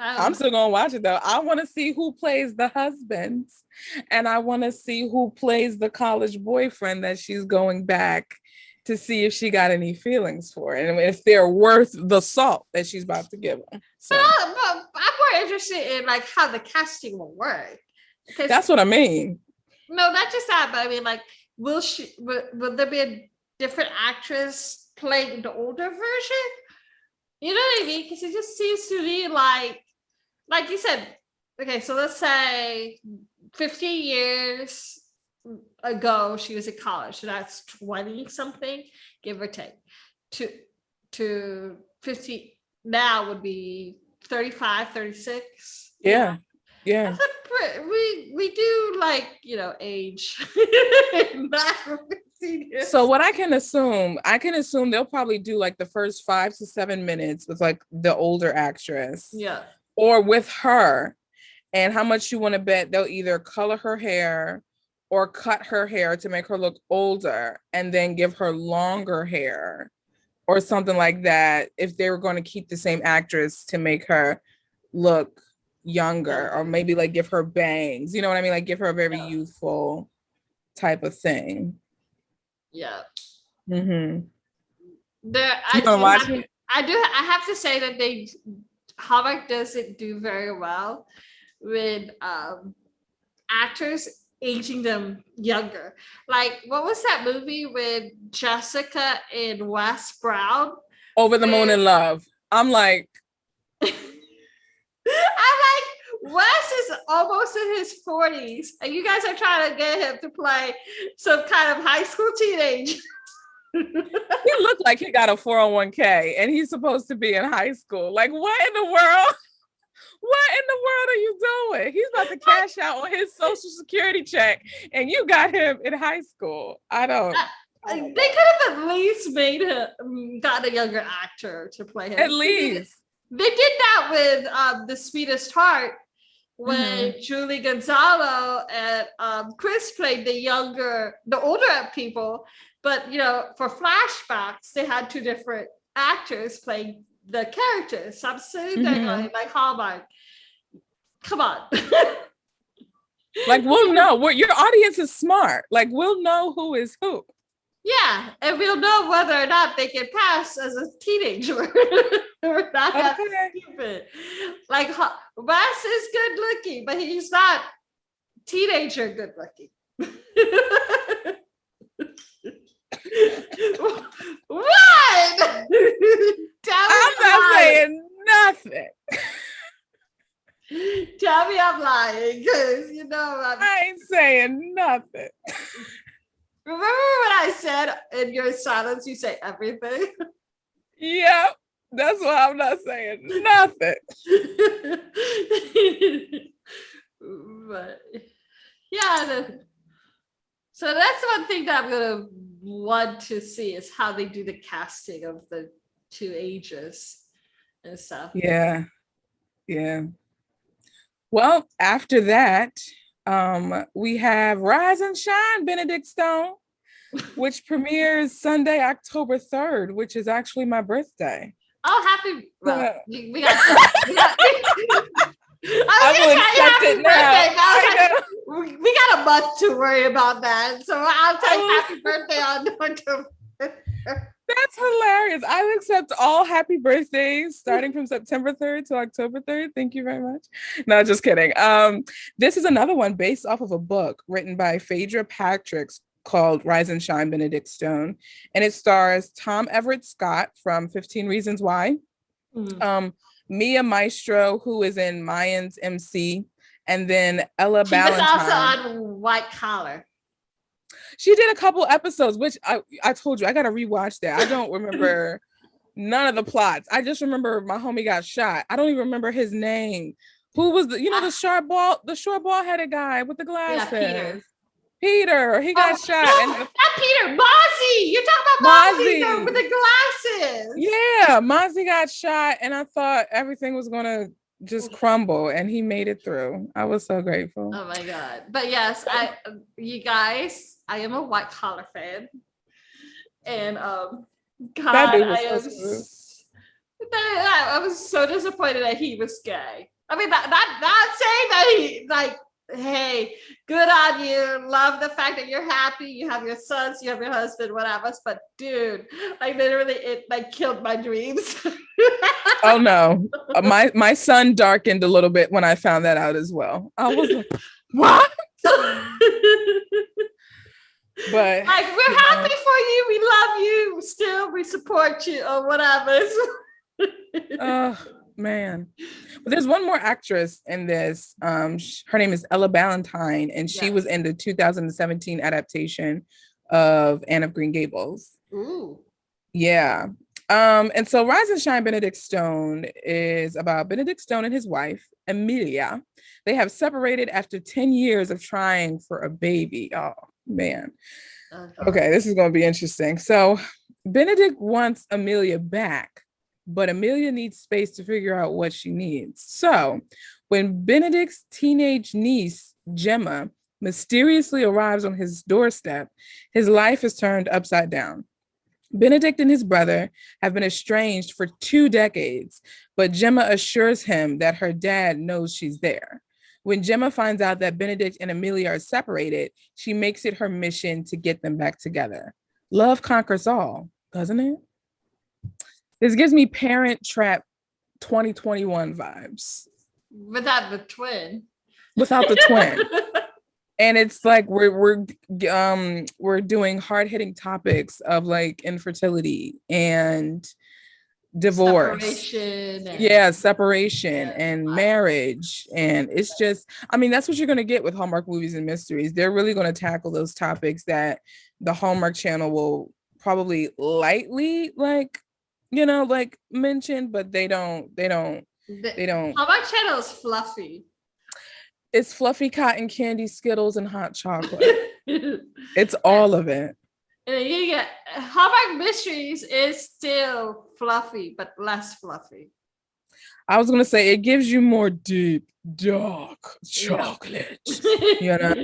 I'm still gonna watch it though. I want to see who plays the husbands, and I want to see who plays the college boyfriend that she's going back to see if she got any feelings for it, and if they're worth the salt that she's about to give them. So but I'm more interested in like how the casting will work. That's what I mean. No, not just that, but I mean, like, will there be a different actress playing the older version? You know what I mean? Because it just seems to me like you said, okay, so let's say 50 years ago, she was in college. So that's 20 something, give or take. To 50 now would be 35, 36. Yeah. We do like, age. So what I can assume they'll probably do like the first 5 to 7 minutes with like the older actress. Yeah. Or with her. And how much you want to bet they'll either color her hair or cut her hair to make her look older and then give her longer hair or something like that if they were going to keep the same actress to make her look younger, or maybe like give her bangs, you know what I mean? Like give her a very youthful type of thing. Yeah. Mm-hmm. I have to say that Hallmark doesn't do very well with actors aging them younger. Like, what was that movie with Jessica and Wes Brown? Over the Moon in Love. I'm like, Wes is almost in his 40s, and you guys are trying to get him to play some kind of high school teenager. He looked like he got a 401k and he's supposed to be in high school. Like, what in the world? What in the world are you doing? He's about to cash out on his social security check and you got him in high school. They could have at least got a younger actor to play him. At least. They did that with The Sweetest Heart when Julie Gonzalo and Chris played the older people. But, for flashbacks, they had two different actors playing the characters. So I'm sitting there going, like, Hallmark, come on. Like, we'll know. Your audience is smart. Like, we'll know who is who. Yeah, and we'll know whether or not they can pass as a teenager. We're not that stupid. Like, Wes is good looking, but he's not teenager good looking. What? I'm not saying nothing. Tell me I'm lying, because I ain't saying nothing. Remember when I said in your silence you say everything? Yep, that's why I'm not saying nothing. But yeah, so that's one thing that I'm gonna want to see is how they do the casting of the two ages and stuff. Yeah. Well, after that, we have Rise and Shine, Benedict Stone, which premieres Sunday, October 3rd, which is actually my birthday. Oh, happy! Well, we got. I will accept it now. We got a month to worry about that, so I'll take happy birthday on October. That's hilarious. I'll accept all happy birthdays starting from September 3rd to October 3rd. Thank you very much. No, just kidding. This is another one based off of a book written by Phaedra Patrick called Rise and Shine, Benedict Stone. And it stars Tom Everett Scott from 15 Reasons Why. Mia Maestro, who is in Mayans MC, and then Ella Ballantyne. She was also on White Collar. She did a couple episodes, which I told you, I got to rewatch that. I don't remember none of the plots. I just remember my homie got shot. I don't even remember his name. Who was the short ball headed guy with the glasses? Yeah, Peter. Peter, he got shot. No, And not Peter, Mozzie. You're talking about Mozzie with the glasses. Yeah, Mozzie got shot, and I thought everything was gonna just crumble, and he made it through. I was so grateful. Oh my god! But yes, you guys, I am a white collar fan, and God, I was so disappointed that he was gay. I mean, not saying that he like. Hey, good on you. Love the fact that you're happy. You have your sons, you have your husband, whatever. But dude, like literally, it like killed my dreams. Oh no, my son darkened a little bit when I found that out as well. I was like, what? But like, we're happy for you. We love you. Still, we support you or whatever. Oh man. But there's one more actress in this. Her name is Ella Ballantyne, and she was in the 2017 adaptation of Anne of Green Gables. Ooh. Yeah. And so Rise and Shine Benedict Stone is about Benedict Stone and his wife, Amelia. They have separated after 10 years of trying for a baby. Oh man. Okay, this is going to be interesting. So Benedict wants Amelia back, but Amelia needs space to figure out what she needs. So when Benedict's teenage niece, Gemma, mysteriously arrives on his doorstep, his life is turned upside down. Benedict and his brother have been estranged for 2 decades, but Gemma assures him that her dad knows she's there. When Gemma finds out that Benedict and Amelia are separated, she makes it her mission to get them back together. Love conquers all, doesn't it? This gives me Parent Trap 2021 vibes. Without the twin. Without the twin. And it's like we're doing hard-hitting topics of like infertility and divorce. Separation and marriage. And it's just, I mean, that's what you're going to get with Hallmark Movies and Mysteries. They're really going to tackle those topics that the Hallmark Channel will probably lightly mention, but they don't. Hallmark Channel is fluffy. It's fluffy cotton candy, Skittles, and hot chocolate. It's all of it. And you get Hallmark Mysteries is still fluffy, but less fluffy. I was gonna say it gives you more deep, dark chocolate. You know,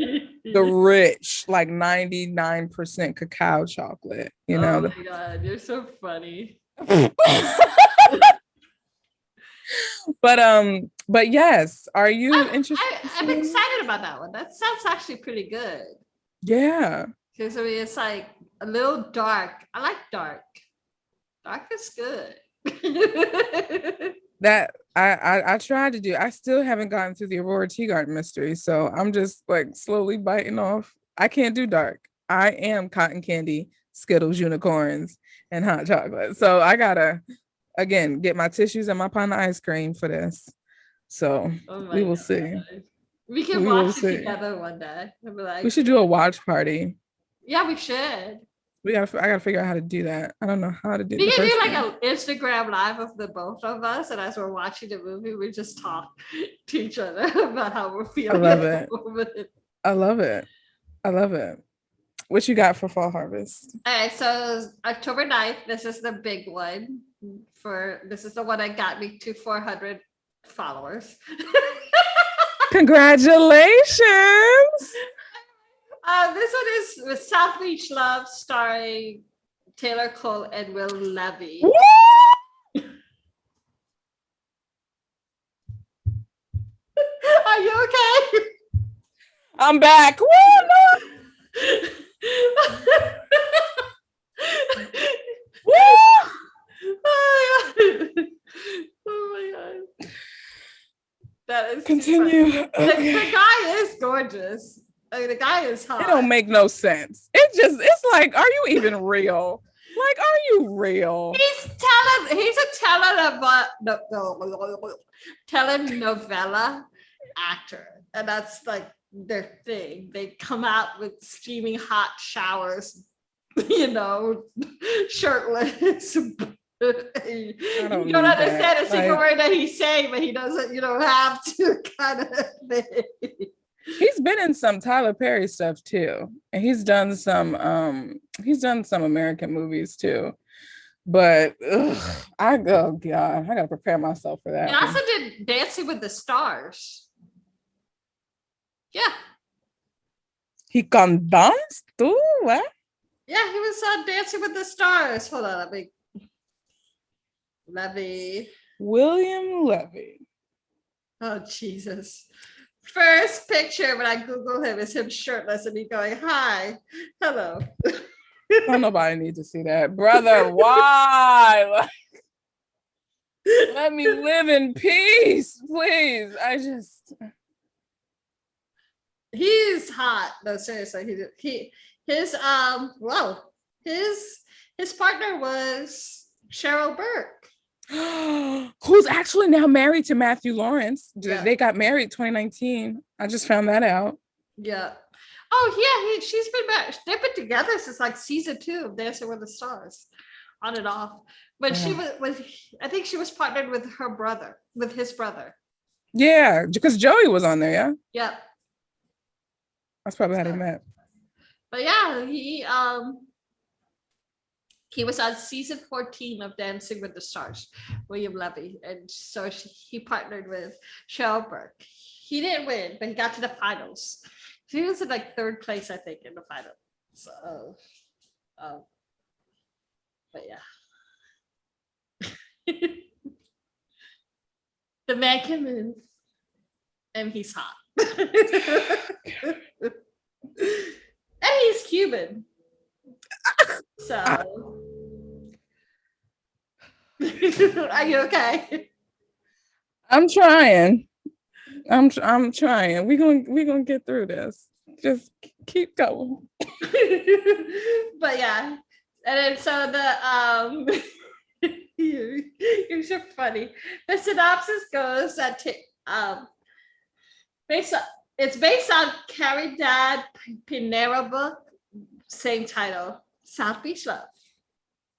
the rich, like 99% cacao chocolate. You know. Oh my god, you're so funny. But yes, are you interested? I'm excited about that one. That sounds actually pretty good. Yeah. Because I mean, it's like a little dark. I like dark. Dark is good. That I tried to do. I still haven't gotten through the Aurora Teagarden mystery, so I'm just like slowly biting off. I can't do dark. I am cotton candy, Skittles, unicorns, and hot chocolate. So I gotta again get my tissues and my pint of ice cream for this. So we will see. We can watch it together one day. We should do a watch party. Yeah, we should. I gotta figure out how to do that. I don't know how to do. We can do like an Instagram live of the both of us, and as we're watching the movie, we just talk to each other about how we're feeling. I love it. I love it. I love it. What you got for Fall Harvest? All right, so October 9th, this is the big one. This is the one that got me to 400 followers. Congratulations. This one is with South Beach Love, starring Taylor Cole and Will Levy. Are you okay? I'm back. Woo, no. Woo! Oh my god. Oh my god. That is continue. Okay. The guy is gorgeous. I mean, the guy is hot. It don't make no sense. It's like, are you even real? Like, are you real? He's a telenovela actor. And that's like their thing. They come out with steaming hot showers, shirtless. You don't understand a single word that he's saying, but he doesn't, have to kind of thing. He's been in some Tyler Perry stuff too. And he's done some American movies too. But I go, God, I gotta prepare myself for that. He also did Dancing with the Stars. Yeah. He can dance too? What? Yeah, he was on Dancing with the Stars. Hold on, Levy. William Levy. Oh, Jesus. First picture when I Google him is him shirtless and me going, hi, hello. Don't nobody need to see that. Brother, why? Let me live in peace, please. He's hot. No, seriously. His partner was Cheryl Burke. Who's actually now married to Matthew Lawrence. Yeah. They got married 2019. I just found that out. Yeah. Oh, yeah, she's been married. They've been together since like season 2 of Dancing with the Stars, on and off. But she was I think she was partnered with his brother. Yeah, because Joey was on there, yeah? Yeah. That's probably how they met. But yeah, he was on season 14 of Dancing with the Stars, William Levy. And so he partnered with Cheryl Burke. He didn't win, but he got to the finals. He was in like 3rd place, I think, in the final. So, but yeah. The man can move, and he's hot. And he's Cuban. So, are you okay? I'm trying. I'm trying. We're gonna get through this. Just keep going. But yeah, and then so the you're so funny. The synopsis goes that it's based on Caridad Pinero book, same title, South Beach Love,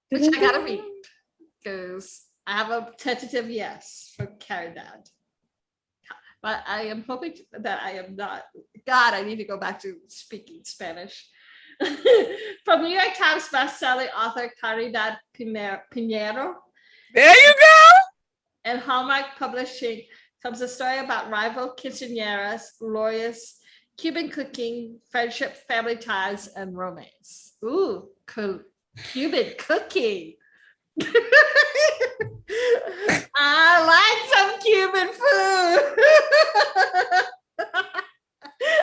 which I gotta read because I have a tentative yes for Caridad. But I am hoping that I am not. God, I need to go back to speaking Spanish. From New York Times bestselling author Caridad Pinero. There you go. And Hallmark Publishing comes a story about rival quinceañeras, glorious Cuban cooking, friendship, family ties, and romance. Ooh, Cuban cooking. I like some Cuban food.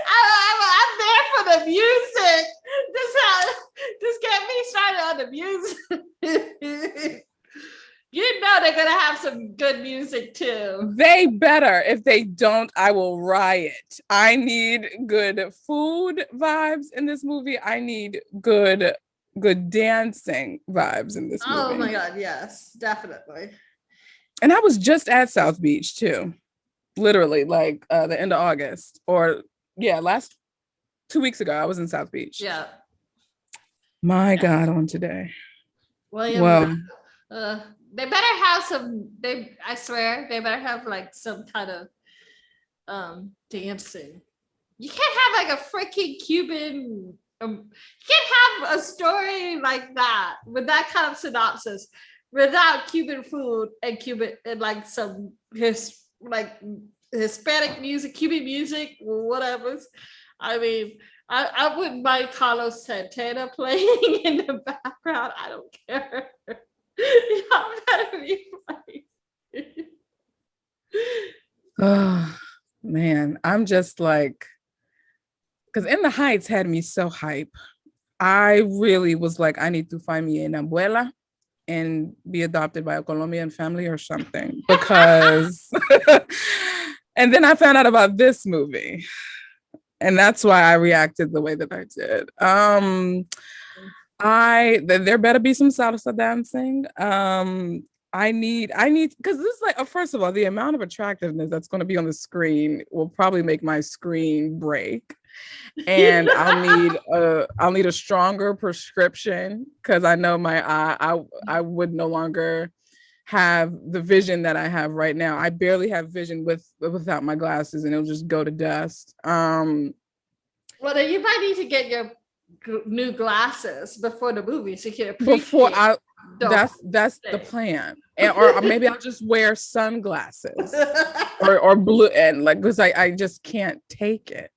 I'm there for the music. Just get me started on the music. You know they're gonna have some good music too. They better. If they don't, I will riot. I need good food vibes in this movie. I need good dancing vibes in this movie. Oh my God, yes, definitely. And I was just at South Beach too. Literally, like the end of August. Or last 2 weeks ago, I was in South Beach. Yeah. My God, on today. William, they better have I swear, they better have like some kind of dancing. You can't have like a freaking Cuban, you can't have a story like that with that kind of synopsis without Cuban food and like some Hispanic music, Cuban music, whatever. I mean, I wouldn't mind Carlos Santana playing in the background. I don't care. Y'all better be funny. Oh man, I'm just like, because In the Heights had me so hype. I really was like, I need to find me an abuela and be adopted by a Colombian family or something, because and then I found out about this movie, and that's why I reacted the way that I did. There better be some salsa dancing. I need because this is like, first of all, the amount of attractiveness that's going to be on the screen will probably make my screen break, and I'll need a stronger prescription, because I know my eye, I would no longer have the vision that I have right now. I barely have vision without my glasses, and it'll just go to dust. Well, then you might need to get your new glasses before the movie so you can appreciate. That's the plan. Or maybe I'll just wear sunglasses or blue, and like, because I just can't take it.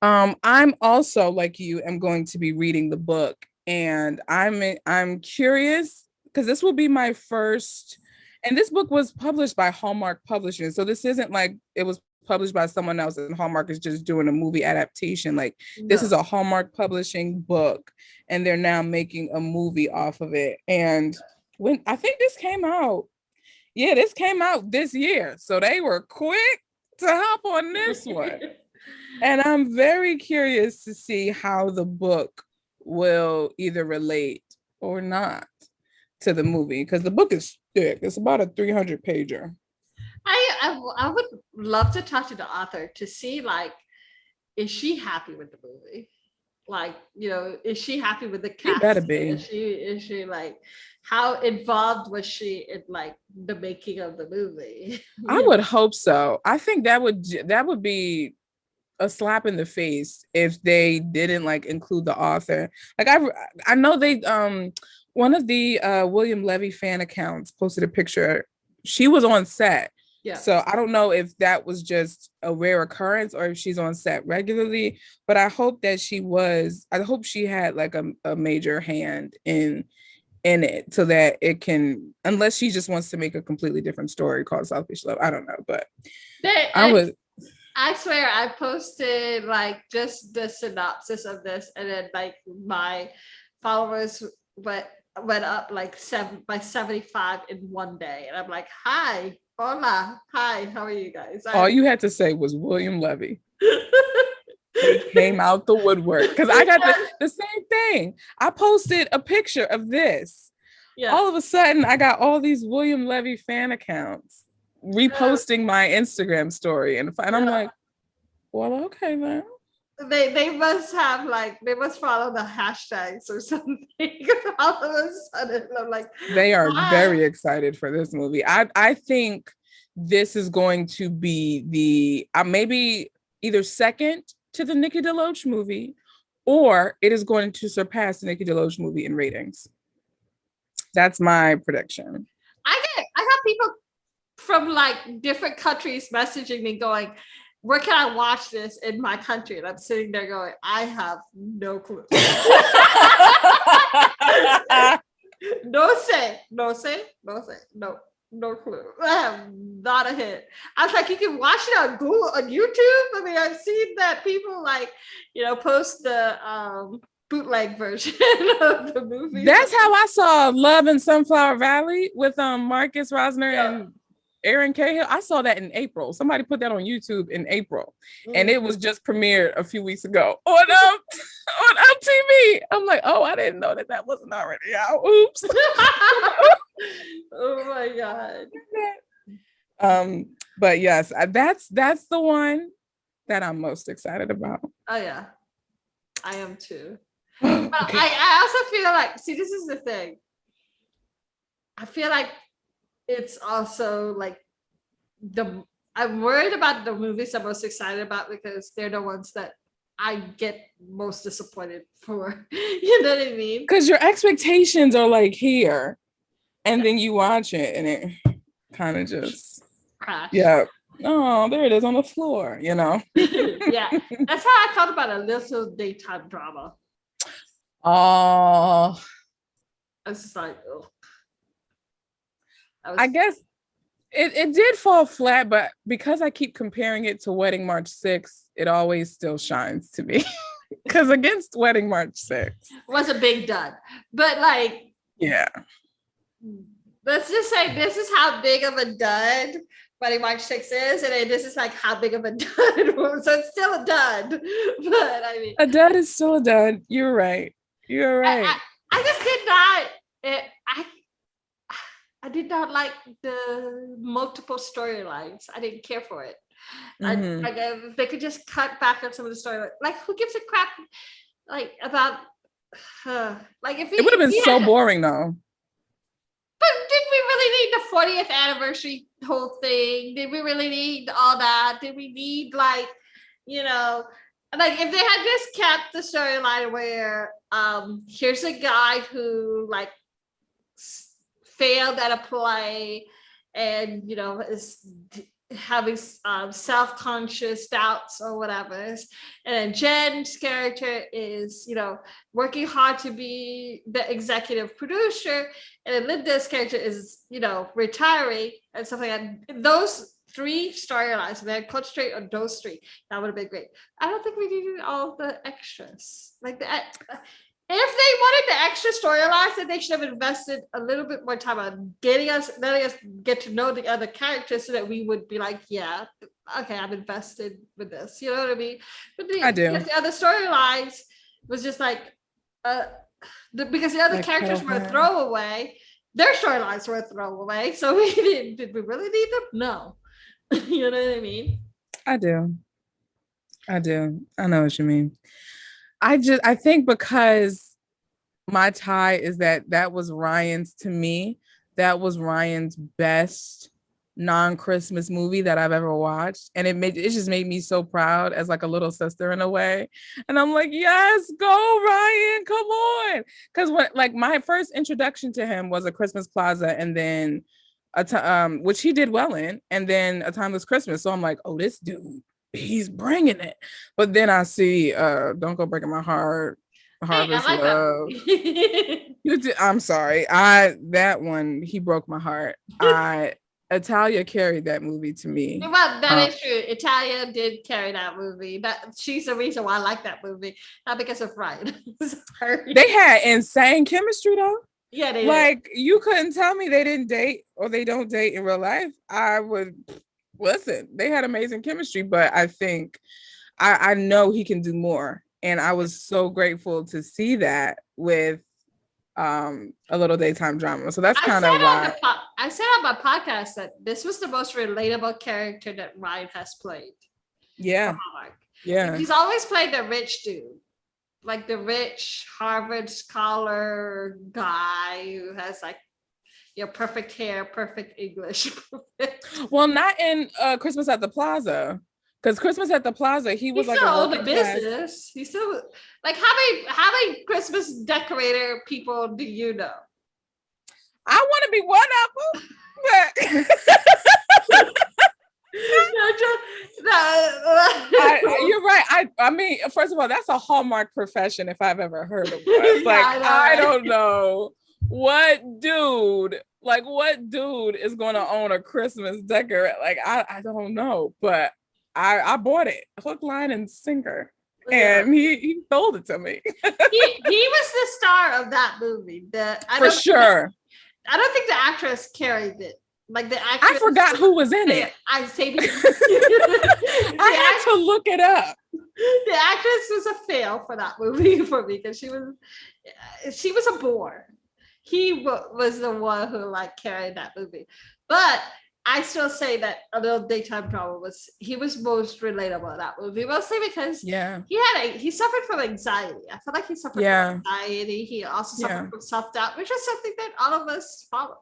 I'm also, like you, am going to be reading the book, and I'm curious because this will be my first, and this book was published by Hallmark Publishing. So this isn't like it was published by someone else and Hallmark is just doing a movie adaptation. Like, this is a Hallmark Publishing book, and they're now making a movie off of it. And when I think this came out this year. So they were quick to hop on this one. And I'm very curious to see how the book will either relate or not to the movie, because the book is thick. It's about a 300 pager. I would love to talk to the author to see, like, is she happy with the movie? Like, you know, is she happy with the cast? She better be. Is she like, how involved was she in like the making of the movie? I would hope so. I think that would be a slap in the face if they didn't like include the author. Like, I know they one of the William Levy fan accounts posted a picture. She was on set. Yeah. So I don't know if that was just a rare occurrence or if she's on set regularly, but I hope that I hope she had like a major hand in it, so that it can, unless she just wants to make a completely different story called Selfish Love. I don't know, but I swear I posted like just the synopsis of this, and then like my followers went up like 75 in one day, and I'm like, hi, hola, hi, how are you guys? All you had to say was William Levy. He came out the woodwork, because I got the same thing. I posted a picture of this. Yeah. All of a sudden, I got all these William Levy fan accounts reposting my Instagram story, and I'm like, well, okay then. They must have like, they must follow the hashtags or something. All of a sudden, I'm like, they are very excited for this movie. I think this is going to be the maybe either second to the Nikki DeLoach movie, or it is going to surpass the Nikki DeLoach movie in ratings. That's my prediction. I got people from like different countries messaging me going, where can I watch this in my country? And I'm sitting there going, I have no clue. No clue. I have not a hint. I was like, you can watch it on Google, on YouTube. I mean, I've seen that people like, you know, post the bootleg version of the movie. That's how I saw Love in Sunflower Valley with Marcus Rosner and Aaron Cahill. I saw that in April. Somebody put that on YouTube in April, and it was just premiered a few weeks ago on TV. I'm like, oh, I didn't know that wasn't already out. Oops. Oh my god. But yes, that's the one that I'm most excited about. Oh yeah, I am too. Okay. I also feel like, see, this is the thing. I feel like it's also like I'm worried about the movies I'm most excited about, because they're the ones that I get most disappointed for. You know what I mean? Because your expectations are like here, and then you watch it and it kind of just crash. Yeah. Oh, there it is on the floor, you know? Yeah. That's how I felt about a little daytime drama. Oh. I was just like, oh. I guess it did fall flat, but because I keep comparing it to Wedding March 6th, it always still shines to me. Because against Wedding March 6th was a big dud. But like, yeah. Let's just say this is how big of a dud Wedding March 6th is, and then this is like how big of a dud it was. So it's still a dud. But I mean, a dud is still a dud. You're right. You're right. I just did not. I did not like the multiple storylines. I didn't care for it. If they could just cut back on some of the story. Like, who gives a crap? Like about like if it would have been so boring though. But did we really need the 40th anniversary whole thing? Did we really need all that? Did we need like, like if they had just kept the storyline where here's a guy who like failed at a play and is having self-conscious doubts or whatever, and then Jen's character is working hard to be the executive producer, and then Linda's character is retiring and stuff like that. Those three storylines, man, concentrate on those three. That would have been great. I don't think we needed all the extras like that. If they wanted the extra storylines, then they should have invested a little bit more time on letting us get to know the other characters, so that we would be like, yeah, okay, I'm invested with this. You know what I mean? But I do. Because the other storylines was just like, because the other characters were a throwaway, their storylines were a throwaway. So did we really need them? No. You know what I mean? I do. I know what you mean. I think because my tie is that was Ryan's, to me, that was Ryan's best non-Christmas movie that I've ever watched. And it just made me so proud as like a little sister in a way. And I'm like, yes, go Ryan, come on. Because when like my first introduction to him was A Christmas Plaza, and then which he did well in, and then A Timeless Christmas. So I'm like, oh, this dude, he's bringing it. But then I see Don't Go Breaking My Heart, Harvest Love. I'm sorry. That one, he broke my heart. Italia carried that movie to me. Well, that is true. Italia did carry that movie. She's the reason why I like that movie, not because of Ryan. They had insane chemistry though. Yeah, they like did. You couldn't tell me they didn't date or they don't date in real life. I would listen. They had amazing chemistry, but I think I know he can do more, and I was so grateful to see that with a little daytime drama. So that's kind of why I said on my podcast that this was the most relatable character that Ryan has played. Yeah. Yeah. He's always played the rich dude. Like the rich Harvard scholar guy who has like perfect hair, perfect English. Well, not in Christmas at the Plaza. Because Christmas at the Plaza, he was like still owned a business. He still like how many Christmas decorator people do you know? I want to be one of them. You're right. I mean, first of all, that's a Hallmark profession if I've ever heard of one. Like, I don't know what dude is going to own a Christmas decorator. Like, I don't know, but I bought it hook, line, and sinker, and he sold it to me. he was the star of that movie. For sure. I don't think the actress carried it. Like the actress, I forgot who was in it. I say I had to look it up. The actress was a fail for that movie for me because she was a bore. He was the one who like carried that movie, but I still say that A Little Daytime Drama was most relatable in that movie, mostly because he suffered from anxiety. I feel like he suffered from anxiety. He also suffered from self-doubt, which is something that all of us follow,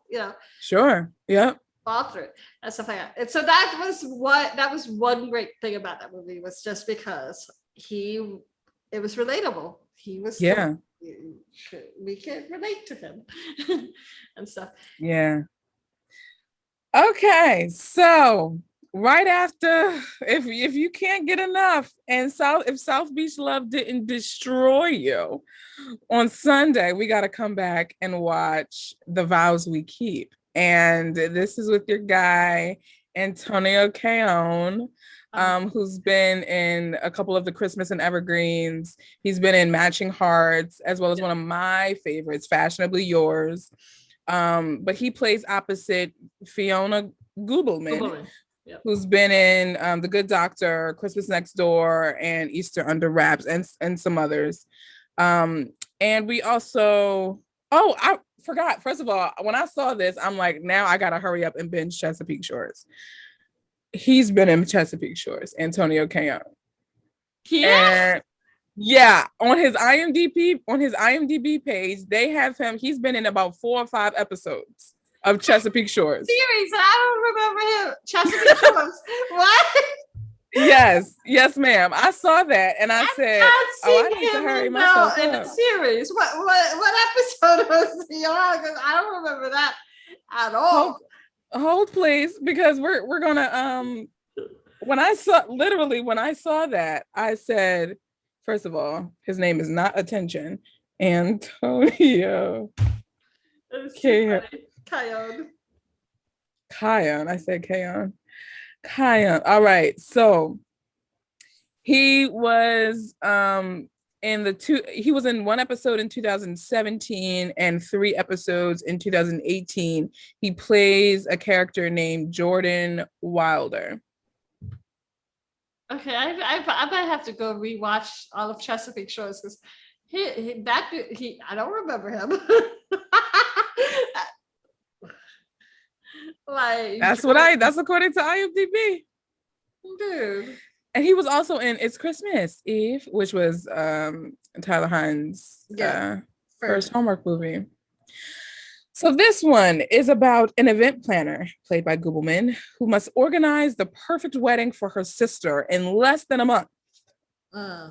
Sure. Yep. Fall through and stuff like that. And so that was one great thing about that movie, was just because it was relatable. He was we could relate to him and stuff. Yeah. Okay, so right after, if you can't get enough, and if South Beach Love didn't destroy you, on Sunday we got to come back and watch The Vows We Keep, and this is with your guy Antonio Caon, who's been in a couple of the Christmas and Evergreens. He's been in Matching Hearts, as well as one of my favorites, Fashionably Yours. But he plays opposite Fiona Gubelman. Who's been in The Good Doctor, Christmas Next Door, and Easter Under Wraps, and some others. And we also, I forgot. First of all, when I saw this, I'm like, now I gotta hurry up and binge Chesapeake Shores. He's been in Chesapeake Shores, Antonio Caon. Yes. Yeah, on his IMDb page, they have him. He's been in about 4 or 5 episodes. of Chesapeake Shores. Series, I don't remember him. Chesapeake Shores. What? Yes, ma'am. I saw that and I said, I need to hurry myself in up. the series. What episode was he on? Because I don't remember that at all. Hold please, because we're gonna when I saw that, I said, first of all, his name is not Attention. Antonio Kion. I said Kion. All right. So he was he was in one episode in 2017 and 3 episodes in 2018. He plays a character named Jordan Wilder. Okay, I might have to go rewatch all of Chesapeake Shores because I don't remember him. Like that's according to IMDb. Dude. And he was also in It's Christmas Eve, which was Tyler Hines' first Hallmark movie. So this one is about an event planner played by Goobleman who must organize the perfect wedding for her sister in less than a month.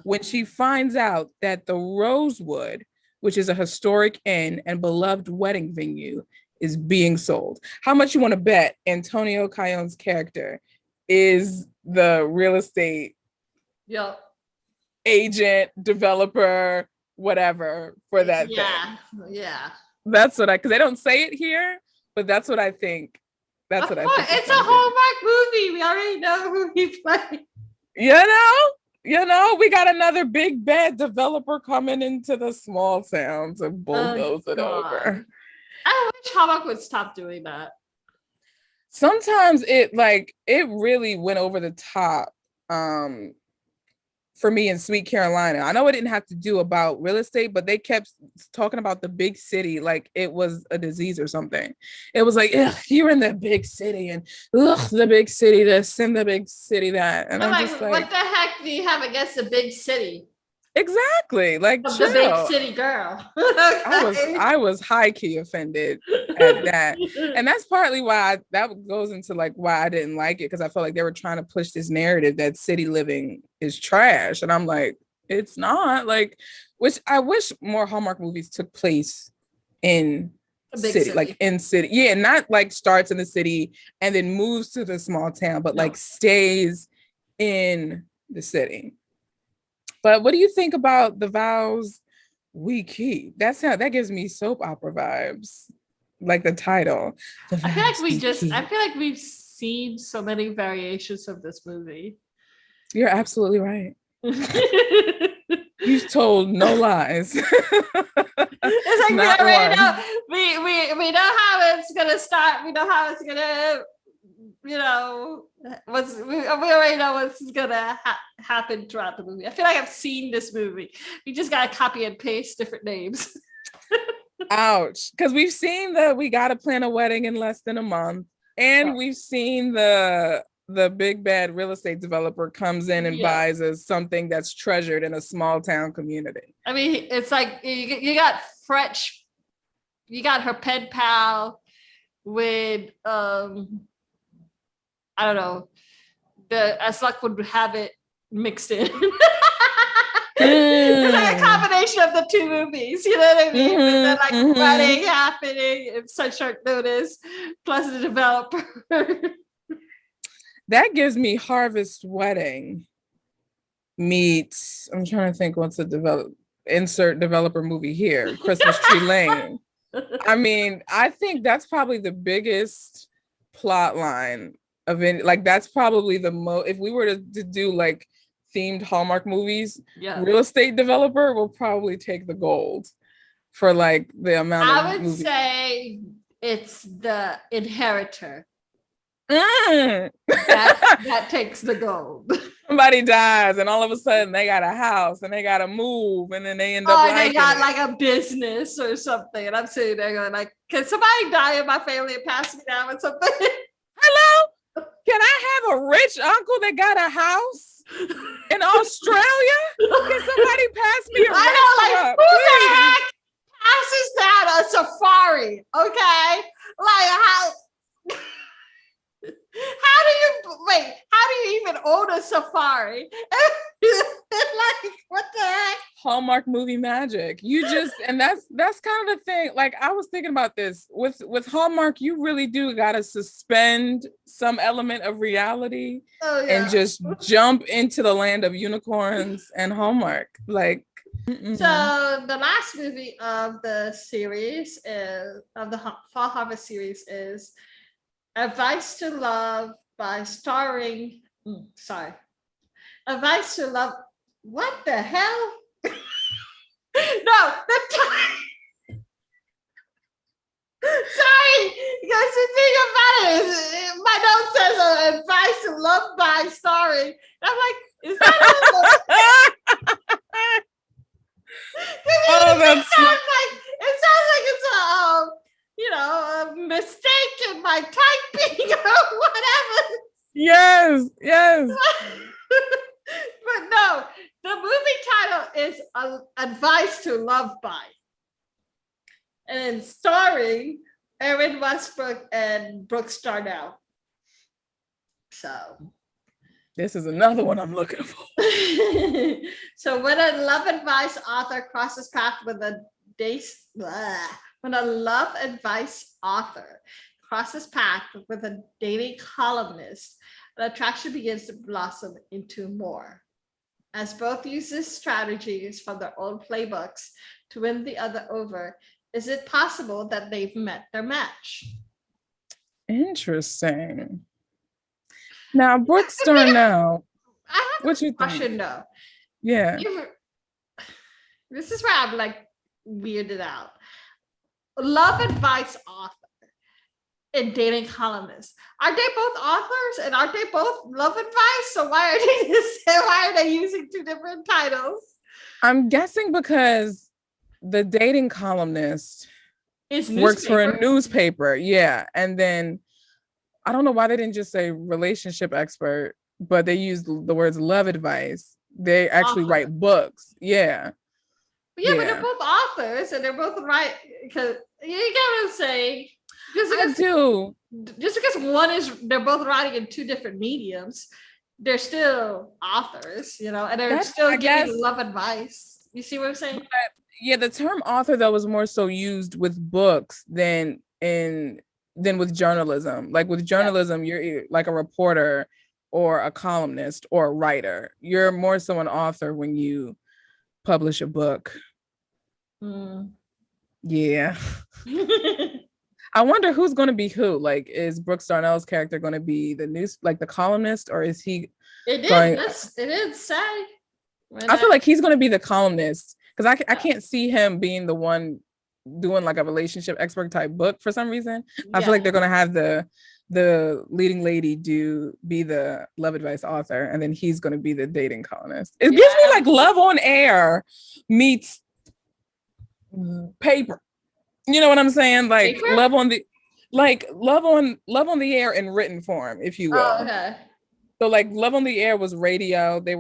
When she finds out that the Rosewood, which is a historic inn and beloved wedding venue, is being sold. How much you want to bet Antonio Kion's character is the real estate agent, developer, whatever for that thing? Yeah. That's what because they don't say it here, but that's what I think. That's what I think. It's a Hallmark movie. We already know who he played. You know, we got another big bad developer coming into the small town to bulldoze it over. I wish Hallmark would stop doing that. Sometimes it really went over the top for me in Sweet Carolina. I know it didn't have to do about real estate, but they kept talking about the big city like it was a disease or something. It was like, you're in the big city and the big city this and the big city that. And I'm just like, what the heck do you have against the big city? Exactly. Like the big city girl. I was high key offended at that. And that's partly why that goes into like why I didn't like it, because I felt like they were trying to push this narrative that city living is trash. And I'm like, it's not. Like, which I wish more Hallmark movies took place in city, like in city. Yeah, not like starts in the city and then moves to the small town, but like stays in the city. But what do you think about the Vows We Keep? That gives me soap opera vibes, like the title. I feel like we've seen so many variations of this movie. You're absolutely right. You've told no lies. It's like we know how it's gonna start. We know how it's gonna. We already know what's gonna happen throughout the movie. I feel like I've seen this movie. We just gotta copy and paste different names. Ouch. Because we've seen we gotta plan a wedding in less than a month. And we've seen the big bad real estate developer comes in and buys us something that's treasured in a small town community. I mean, it's like you got French, you got her pen pal with I don't know, as luck would have it, mixed in. It's like a combination of the two movies, you know what I mean? And then wedding happening in such short notice, plus the developer. That gives me Harvest Wedding meets, I'm trying to think what's insert developer movie here, Christmas Tree Lane. I mean, I think that's probably the biggest plot line of any, like that's probably the most, if we were to do like themed Hallmark movies, real estate developer will probably take the gold for like the amount of I would movies. say it's the Inheritor. That takes the gold. Somebody dies and all of a sudden they got a house and they got to move and then they end up they got like a business or something. And I'm sitting there going like, can somebody die in my family and pass me down with something? Hello? Can I have a rich uncle that got a house in Australia? Can somebody pass me a restaurant? Who the heck passes down a a safari, okay? Like how how do you even own a safari? Like, what the heck? Hallmark movie magic. You just, and that's kind of the thing. Like, I was thinking about this with Hallmark, you really do gotta suspend some element of reality and just jump into the land of unicorns and Hallmark. Like, so the last movie of the series is of the Fall Harvest series is Advice to Love by starring Advice to Love. What the hell? No, sorry, because the thing about it is my note says Advice to Love by starring. I'm like, is that it sounds like it's a mistake in my typing or whatever. Yes. But no, the movie title is Advice to Love by, and starring Erin Westbrook and Brooke Darnell. So this is another one I'm looking for. So when a love advice author crosses paths with a dating columnist, an attraction begins to blossom into more. As both uses strategies from their own playbooks to win the other over, is it possible that they've met their match? Interesting. Now, Brooke Darnell, I have what you question though. Yeah. This is where I'm like weirded out. Love advice author and dating columnist. Are they both authors and are they both love advice? So why are they using two different titles? I'm guessing because the dating columnist works for a newspaper. Yeah. And then I don't know why they didn't just say relationship expert, but they used the words love advice. They actually write books. Yeah. But they're both authors and they're both right. Because you get what I'm saying. I do. Just because they're both writing in two different mediums, they're still authors, and they're still giving love advice. You see what I'm saying? Yeah, the term author though was more so used with books than with journalism. Like with journalism, you're like a reporter or a columnist or a writer. You're more so an author when you publish a book. Yeah. I wonder who's going to be who. Like, is Brooke Darnell's character going to be the columnist, or is he? It did say. I feel like he's going to be the columnist because I can't see him being the one doing like a relationship expert type book for some reason. I feel like they're going to have the leading lady be the love advice author, and then he's going to be the dating columnist. It gives me like Love on Air meets paper. You know what I'm saying? Like paper? Love on the Air in written form, if you will. Oh, okay. So like Love on the Air was radio. They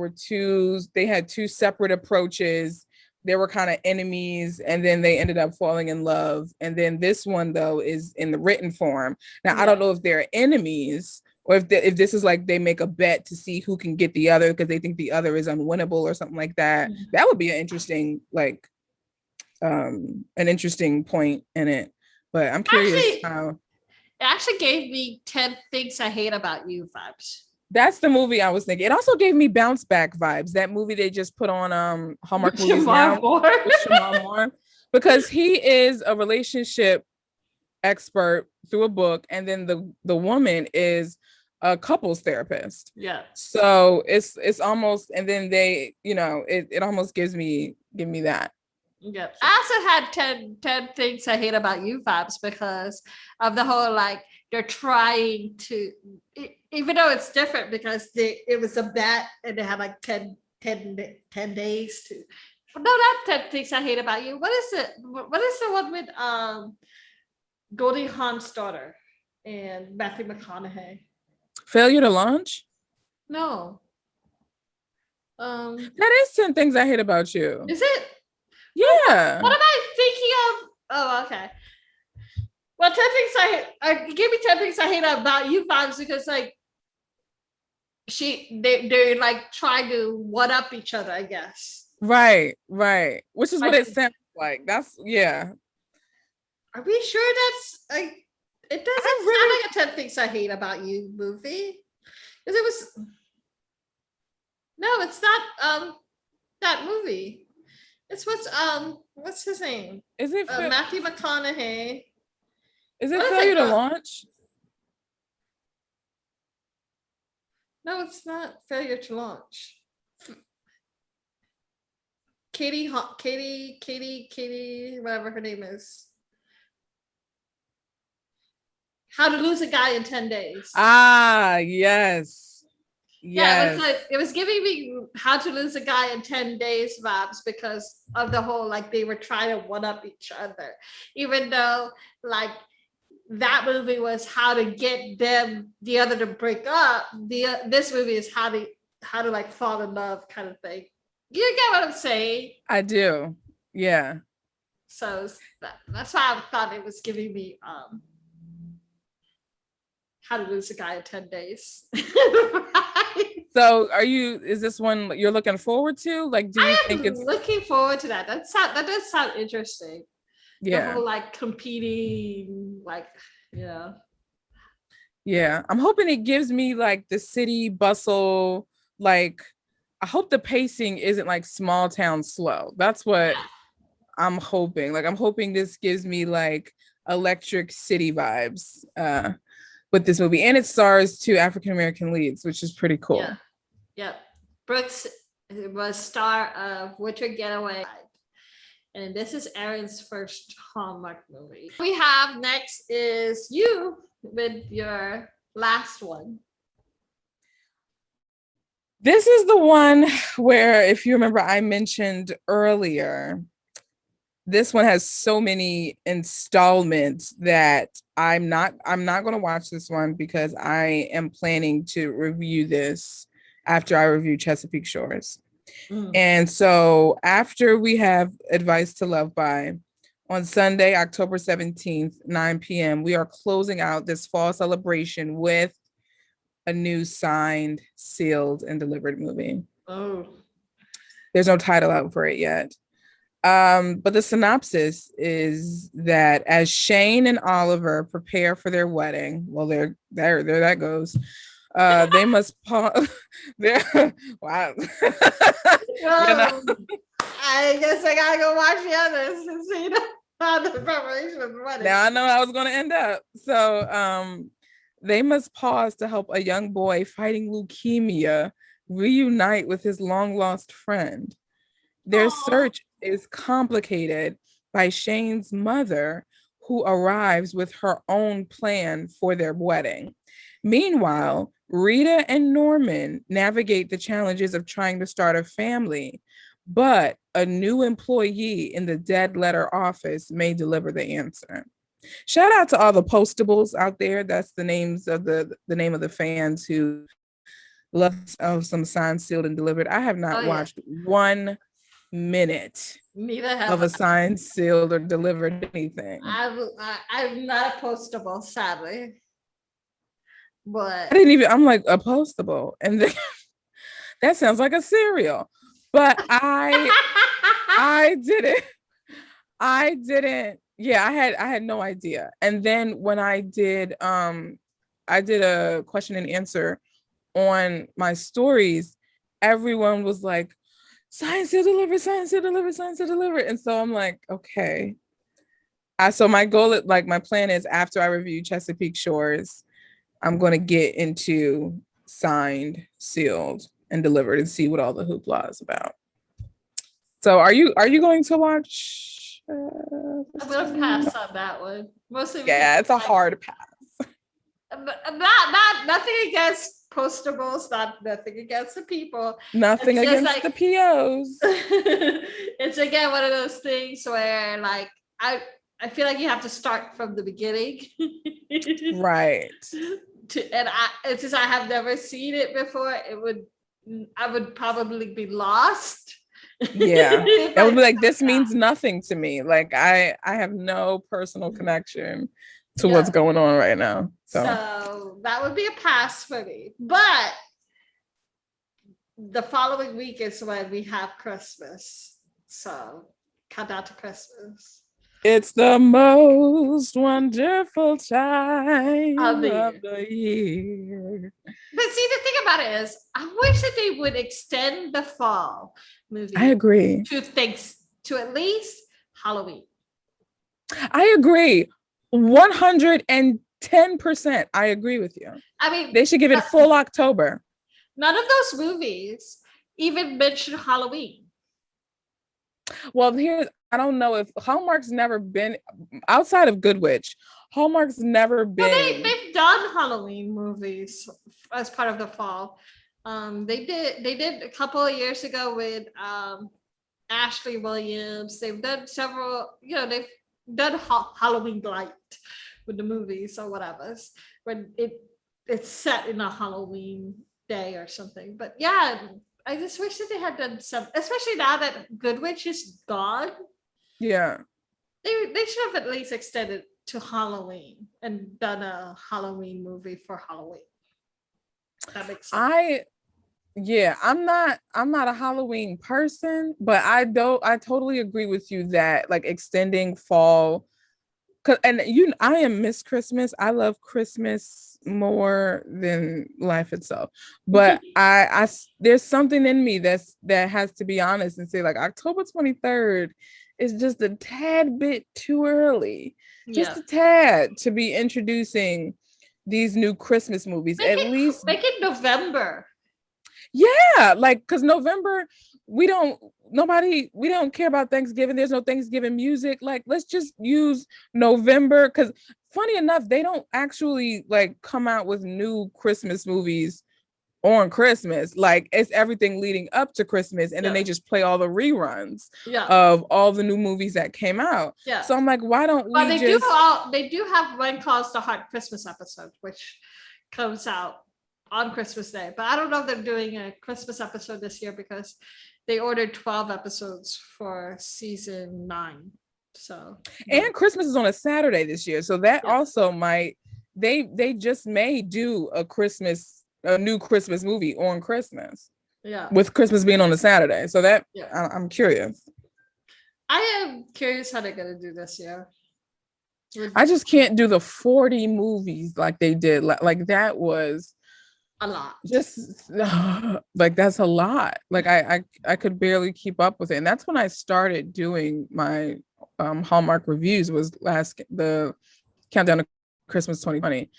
had two separate approaches. They were kind of enemies, and then they ended up falling in love. And then this one though is in the written form. Now I don't know if they're enemies or if this is like they make a bet to see who can get the other because they think the other is unwinnable or something like that. Mm-hmm. That would be an interesting an interesting point in it. But I'm curious how it actually gave me 10 Things I Hate About You vibes. That's the movie I was thinking. It also gave me Bounce Back vibes. That movie they just put on Hallmark Movies now with Shamar Moore, because he is a relationship expert through a book, and then the woman is a couples therapist. Yeah. So it's almost, and then they, it almost gives me that. Yeah. I also had 10 Things I Hate About You vibes because of the whole like they're trying to, even though it's different because it was a bet and they had like 10 days to. No, not 10 Things I Hate About You. What is it? What is the one with Goldie Hawn's daughter and Matthew McConaughey? Failure to Launch? No. That is 10 Things I Hate About You. Is it? Yeah. What am I thinking of? Oh, okay. Well, 10 things give me 10 things I hate about you vibes because like they're like trying to one up each other, I guess. Right. Which is what it sounds like. That's yeah. Are we sure that's like it doesn't sound like a 10 things I hate about you movie? Because it was no, it's not that movie. It's what's his name? Is it Matthew McConaughey? Is it Failure to Launch? No, it's not Failure to Launch. Katie, whatever her name is. How to Lose a Guy in 10 Days. Ah, yes. Yeah, it was giving me How to Lose a Guy in 10 Days vibes because of the whole like they were trying to one up each other, even though like that movie was how to get the other to break up. This movie is how to like fall in love kind of thing. You get what I'm saying? I do. Yeah. So that's why I thought it was giving me How to Lose a Guy in 10 Days. Right? So is this one you're looking forward to? Like, do you think it's looking forward to that? That does sound interesting. Yeah. The whole like competing, like, yeah. Yeah. I'm hoping it gives me like the city bustle, like I hope the pacing isn't like small town slow. That's what I'm hoping. Like I'm hoping this gives me like electric city vibes with this movie. And it stars 2 African American leads, which is pretty cool. Yeah. Yep. Brooks was star of Winter Getaway. And this is Erin's first Hallmark movie. We have next is you with your last one. This is the one where, if you remember, I mentioned earlier, this one has so many installments that I'm not going to watch this one because I am planning to review this after I review Chesapeake Shores. And so after we have Advice to Love By on Sunday, October 17th, 9 p.m., we are closing out this fall celebration with a new signed, sealed, and delivered movie. Oh. There's no title out for it yet. But the synopsis is that as Shane and Oliver prepare for their wedding, well, there that goes. They must pause. Wow. Well, I guess I gotta go watch the others and see the preparation of the wedding. Now I know how it's gonna end up. So they must pause to help a young boy fighting leukemia reunite with his long-lost friend. Their search is complicated by Shane's mother, who arrives with her own plan for their wedding. Meanwhile, Rita and Norman navigate the challenges of trying to start a family, but a new employee in the dead letter office may deliver the answer. Shout out to all the postables out there. That's the names of the name of the fans who love some signed, sealed, and delivered. I have not watched 1 minute of a signed, sealed, or delivered anything. I'm not a postable, sadly. But I'm like a postable, and then, that sounds like a cereal. But I didn't. Yeah, I had no idea. And then when I did a question and answer on my stories, everyone was like, sign, seal, deliver, sign, seal, deliver, sign, seal, deliver. And so I'm like, okay. So my goal, like my plan is after I review Chesapeake Shores, I'm going to get into signed, sealed, and delivered and see what all the hoopla is about. So are you going to watch? I'm gonna pass on that one. Mostly yeah, it's a hard pass. Nothing against postables, nothing against the people. Nothing against the POs. It's again one of those things where like I feel like you have to start from the beginning. Right. Since I have never seen it before, I would probably be lost Yeah. That would be like, this Yeah. means nothing to me. Like I have no personal connection to Yeah. what's going on right now. So that would be a pass for me. But the following week is when we have Christmas. So countdown to Christmas. It's the most wonderful time Of the of year. the year. But see, the thing about it is, I wish that they would extend the fall movie. I agree. To at least Halloween. I agree. 110%. I agree with you. I mean, they should give it full October. None of those movies even mention Halloween. Well, I don't know if Hallmark's never been outside of Good Witch. Hallmark's never been. Well, they've done Halloween movies as part of the fall. They did a couple of years ago with Ashley Williams. They've done several. They've done Halloween Light with the movies or whatever. When it's set in a Halloween day or something. But yeah, I just wish that they had done some, especially now that Good Witch is gone. Yeah. They should have at least extended to Halloween and done a Halloween movie for Halloween. That makes sense. I'm not a Halloween person, but I totally agree with you that like extending fall, I am Miss Christmas. I love Christmas more than life itself. But I there's something in me that has to be honest and say like October 23rd is just a tad bit too early. Just a tad to be introducing these new Christmas movies. Make it November. Yeah, like because November, we don't care about Thanksgiving. There's no Thanksgiving music. Like, let's just use November. Because funny enough, they don't actually like come out with new Christmas movies on Christmas. Like, it's everything leading up to Christmas, and then they just play all the reruns of all the new movies that came out. Yeah. So I'm like, why don't we? They do have When Calls the Heart Christmas episode, which comes out on Christmas Day, but I don't know if they're doing a Christmas episode this year because they ordered 12 episodes for season 9. So and Christmas is on a Saturday this year, so that also might they just may do a new Christmas movie on Christmas. Yeah, with Christmas being on a Saturday, so that I'm curious. I am curious how they're gonna do this year. I just can't do the 40 movies like they did. Like that was a lot. Just like that's a lot. Like I could barely keep up with it. And that's when I started doing my Hallmark reviews, was the countdown to Christmas 2020.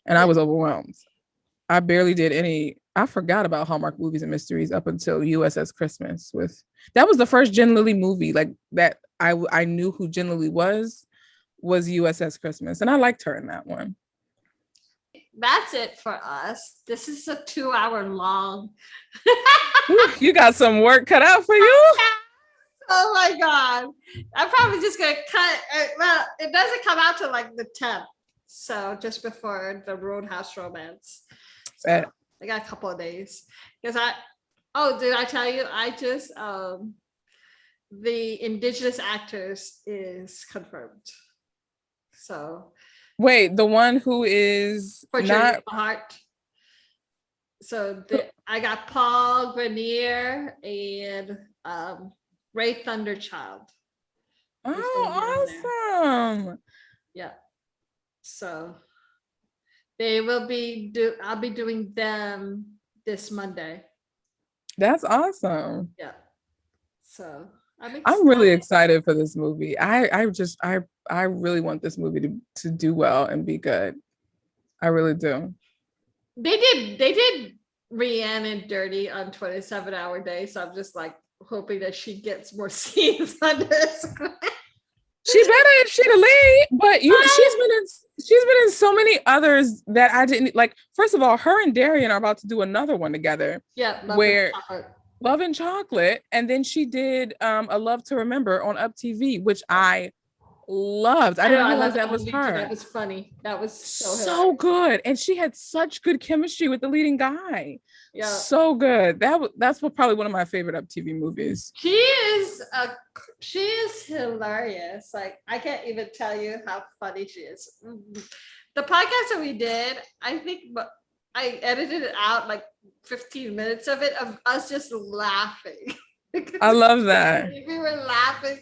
And I was overwhelmed. I barely did any. I forgot about Hallmark movies and mysteries up until USS Christmas. That was the first Jen Lilly movie like that I knew who Jen Lilly was USS Christmas. And I liked her in that one. That's it for us. This is a 2-hour long. You got some work cut out for you. Oh my God. I'm probably just going to cut. Well, it doesn't come out till like the 10th. So just before the Roadhouse Romance. So I got a couple of days. Because did I tell you? I just, the Indigenous actors is confirmed. So. Wait, the one who is not Heart. So I got Paul Grenier and Ray Thunderchild. Oh, awesome! Yeah. So they will be I'll be doing them this Monday. That's awesome. Yeah. So I'm really excited for this movie. I really want this movie to do well and be good. I really do. They did Rhiannon dirty on 27-Hour Day, so I'm just like hoping that she gets more scenes on this. She better if she the lead, but she's been in so many others that I didn't like. First of all, her and Darian are about to do another one together. Yeah, Love and Chocolate, and then she did A Love to Remember on Up TV, which I loved. I didn't realize that was her. That was funny. That was so good. And she had such good chemistry with the leading guy. Yeah. So good. That's probably one of my favorite Up TV movies. She is hilarious. Like, I can't even tell you how funny she is. The podcast that we did, I think I edited it out like 15 minutes of it of us just laughing. I love that. We were laughing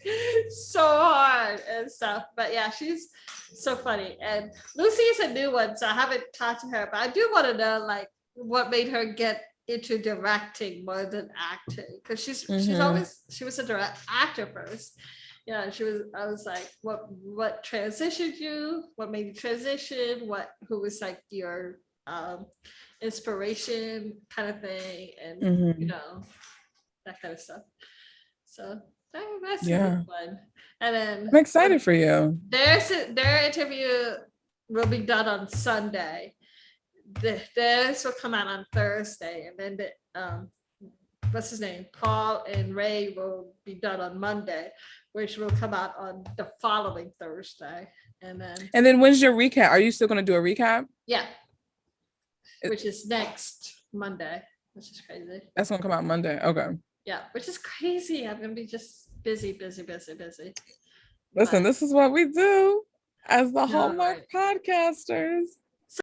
so hard and stuff. But yeah, she's so funny. And Lucy is a new one, so I haven't talked to her, but I do want to know like what made her get into directing more than acting, because she was a direct actor first. Yeah, I was like, what transitioned you? What made you transition? Who was like your inspiration kind of thing, and you know, that kind of stuff. So that's really fun. And then I'm excited for you. Their interview will be done on Sunday. This will come out on Thursday, and then what's his name? Paul and Ray will be done on Monday, which will come out on the following Thursday. And then when's your recap? Are you still going to do a recap? Yeah. Which is next Monday, which is crazy. That's going to come out Monday. Okay. Yeah, which is crazy. I'm going to be just busy. Listen, this is what we do as the Hallmark podcasters.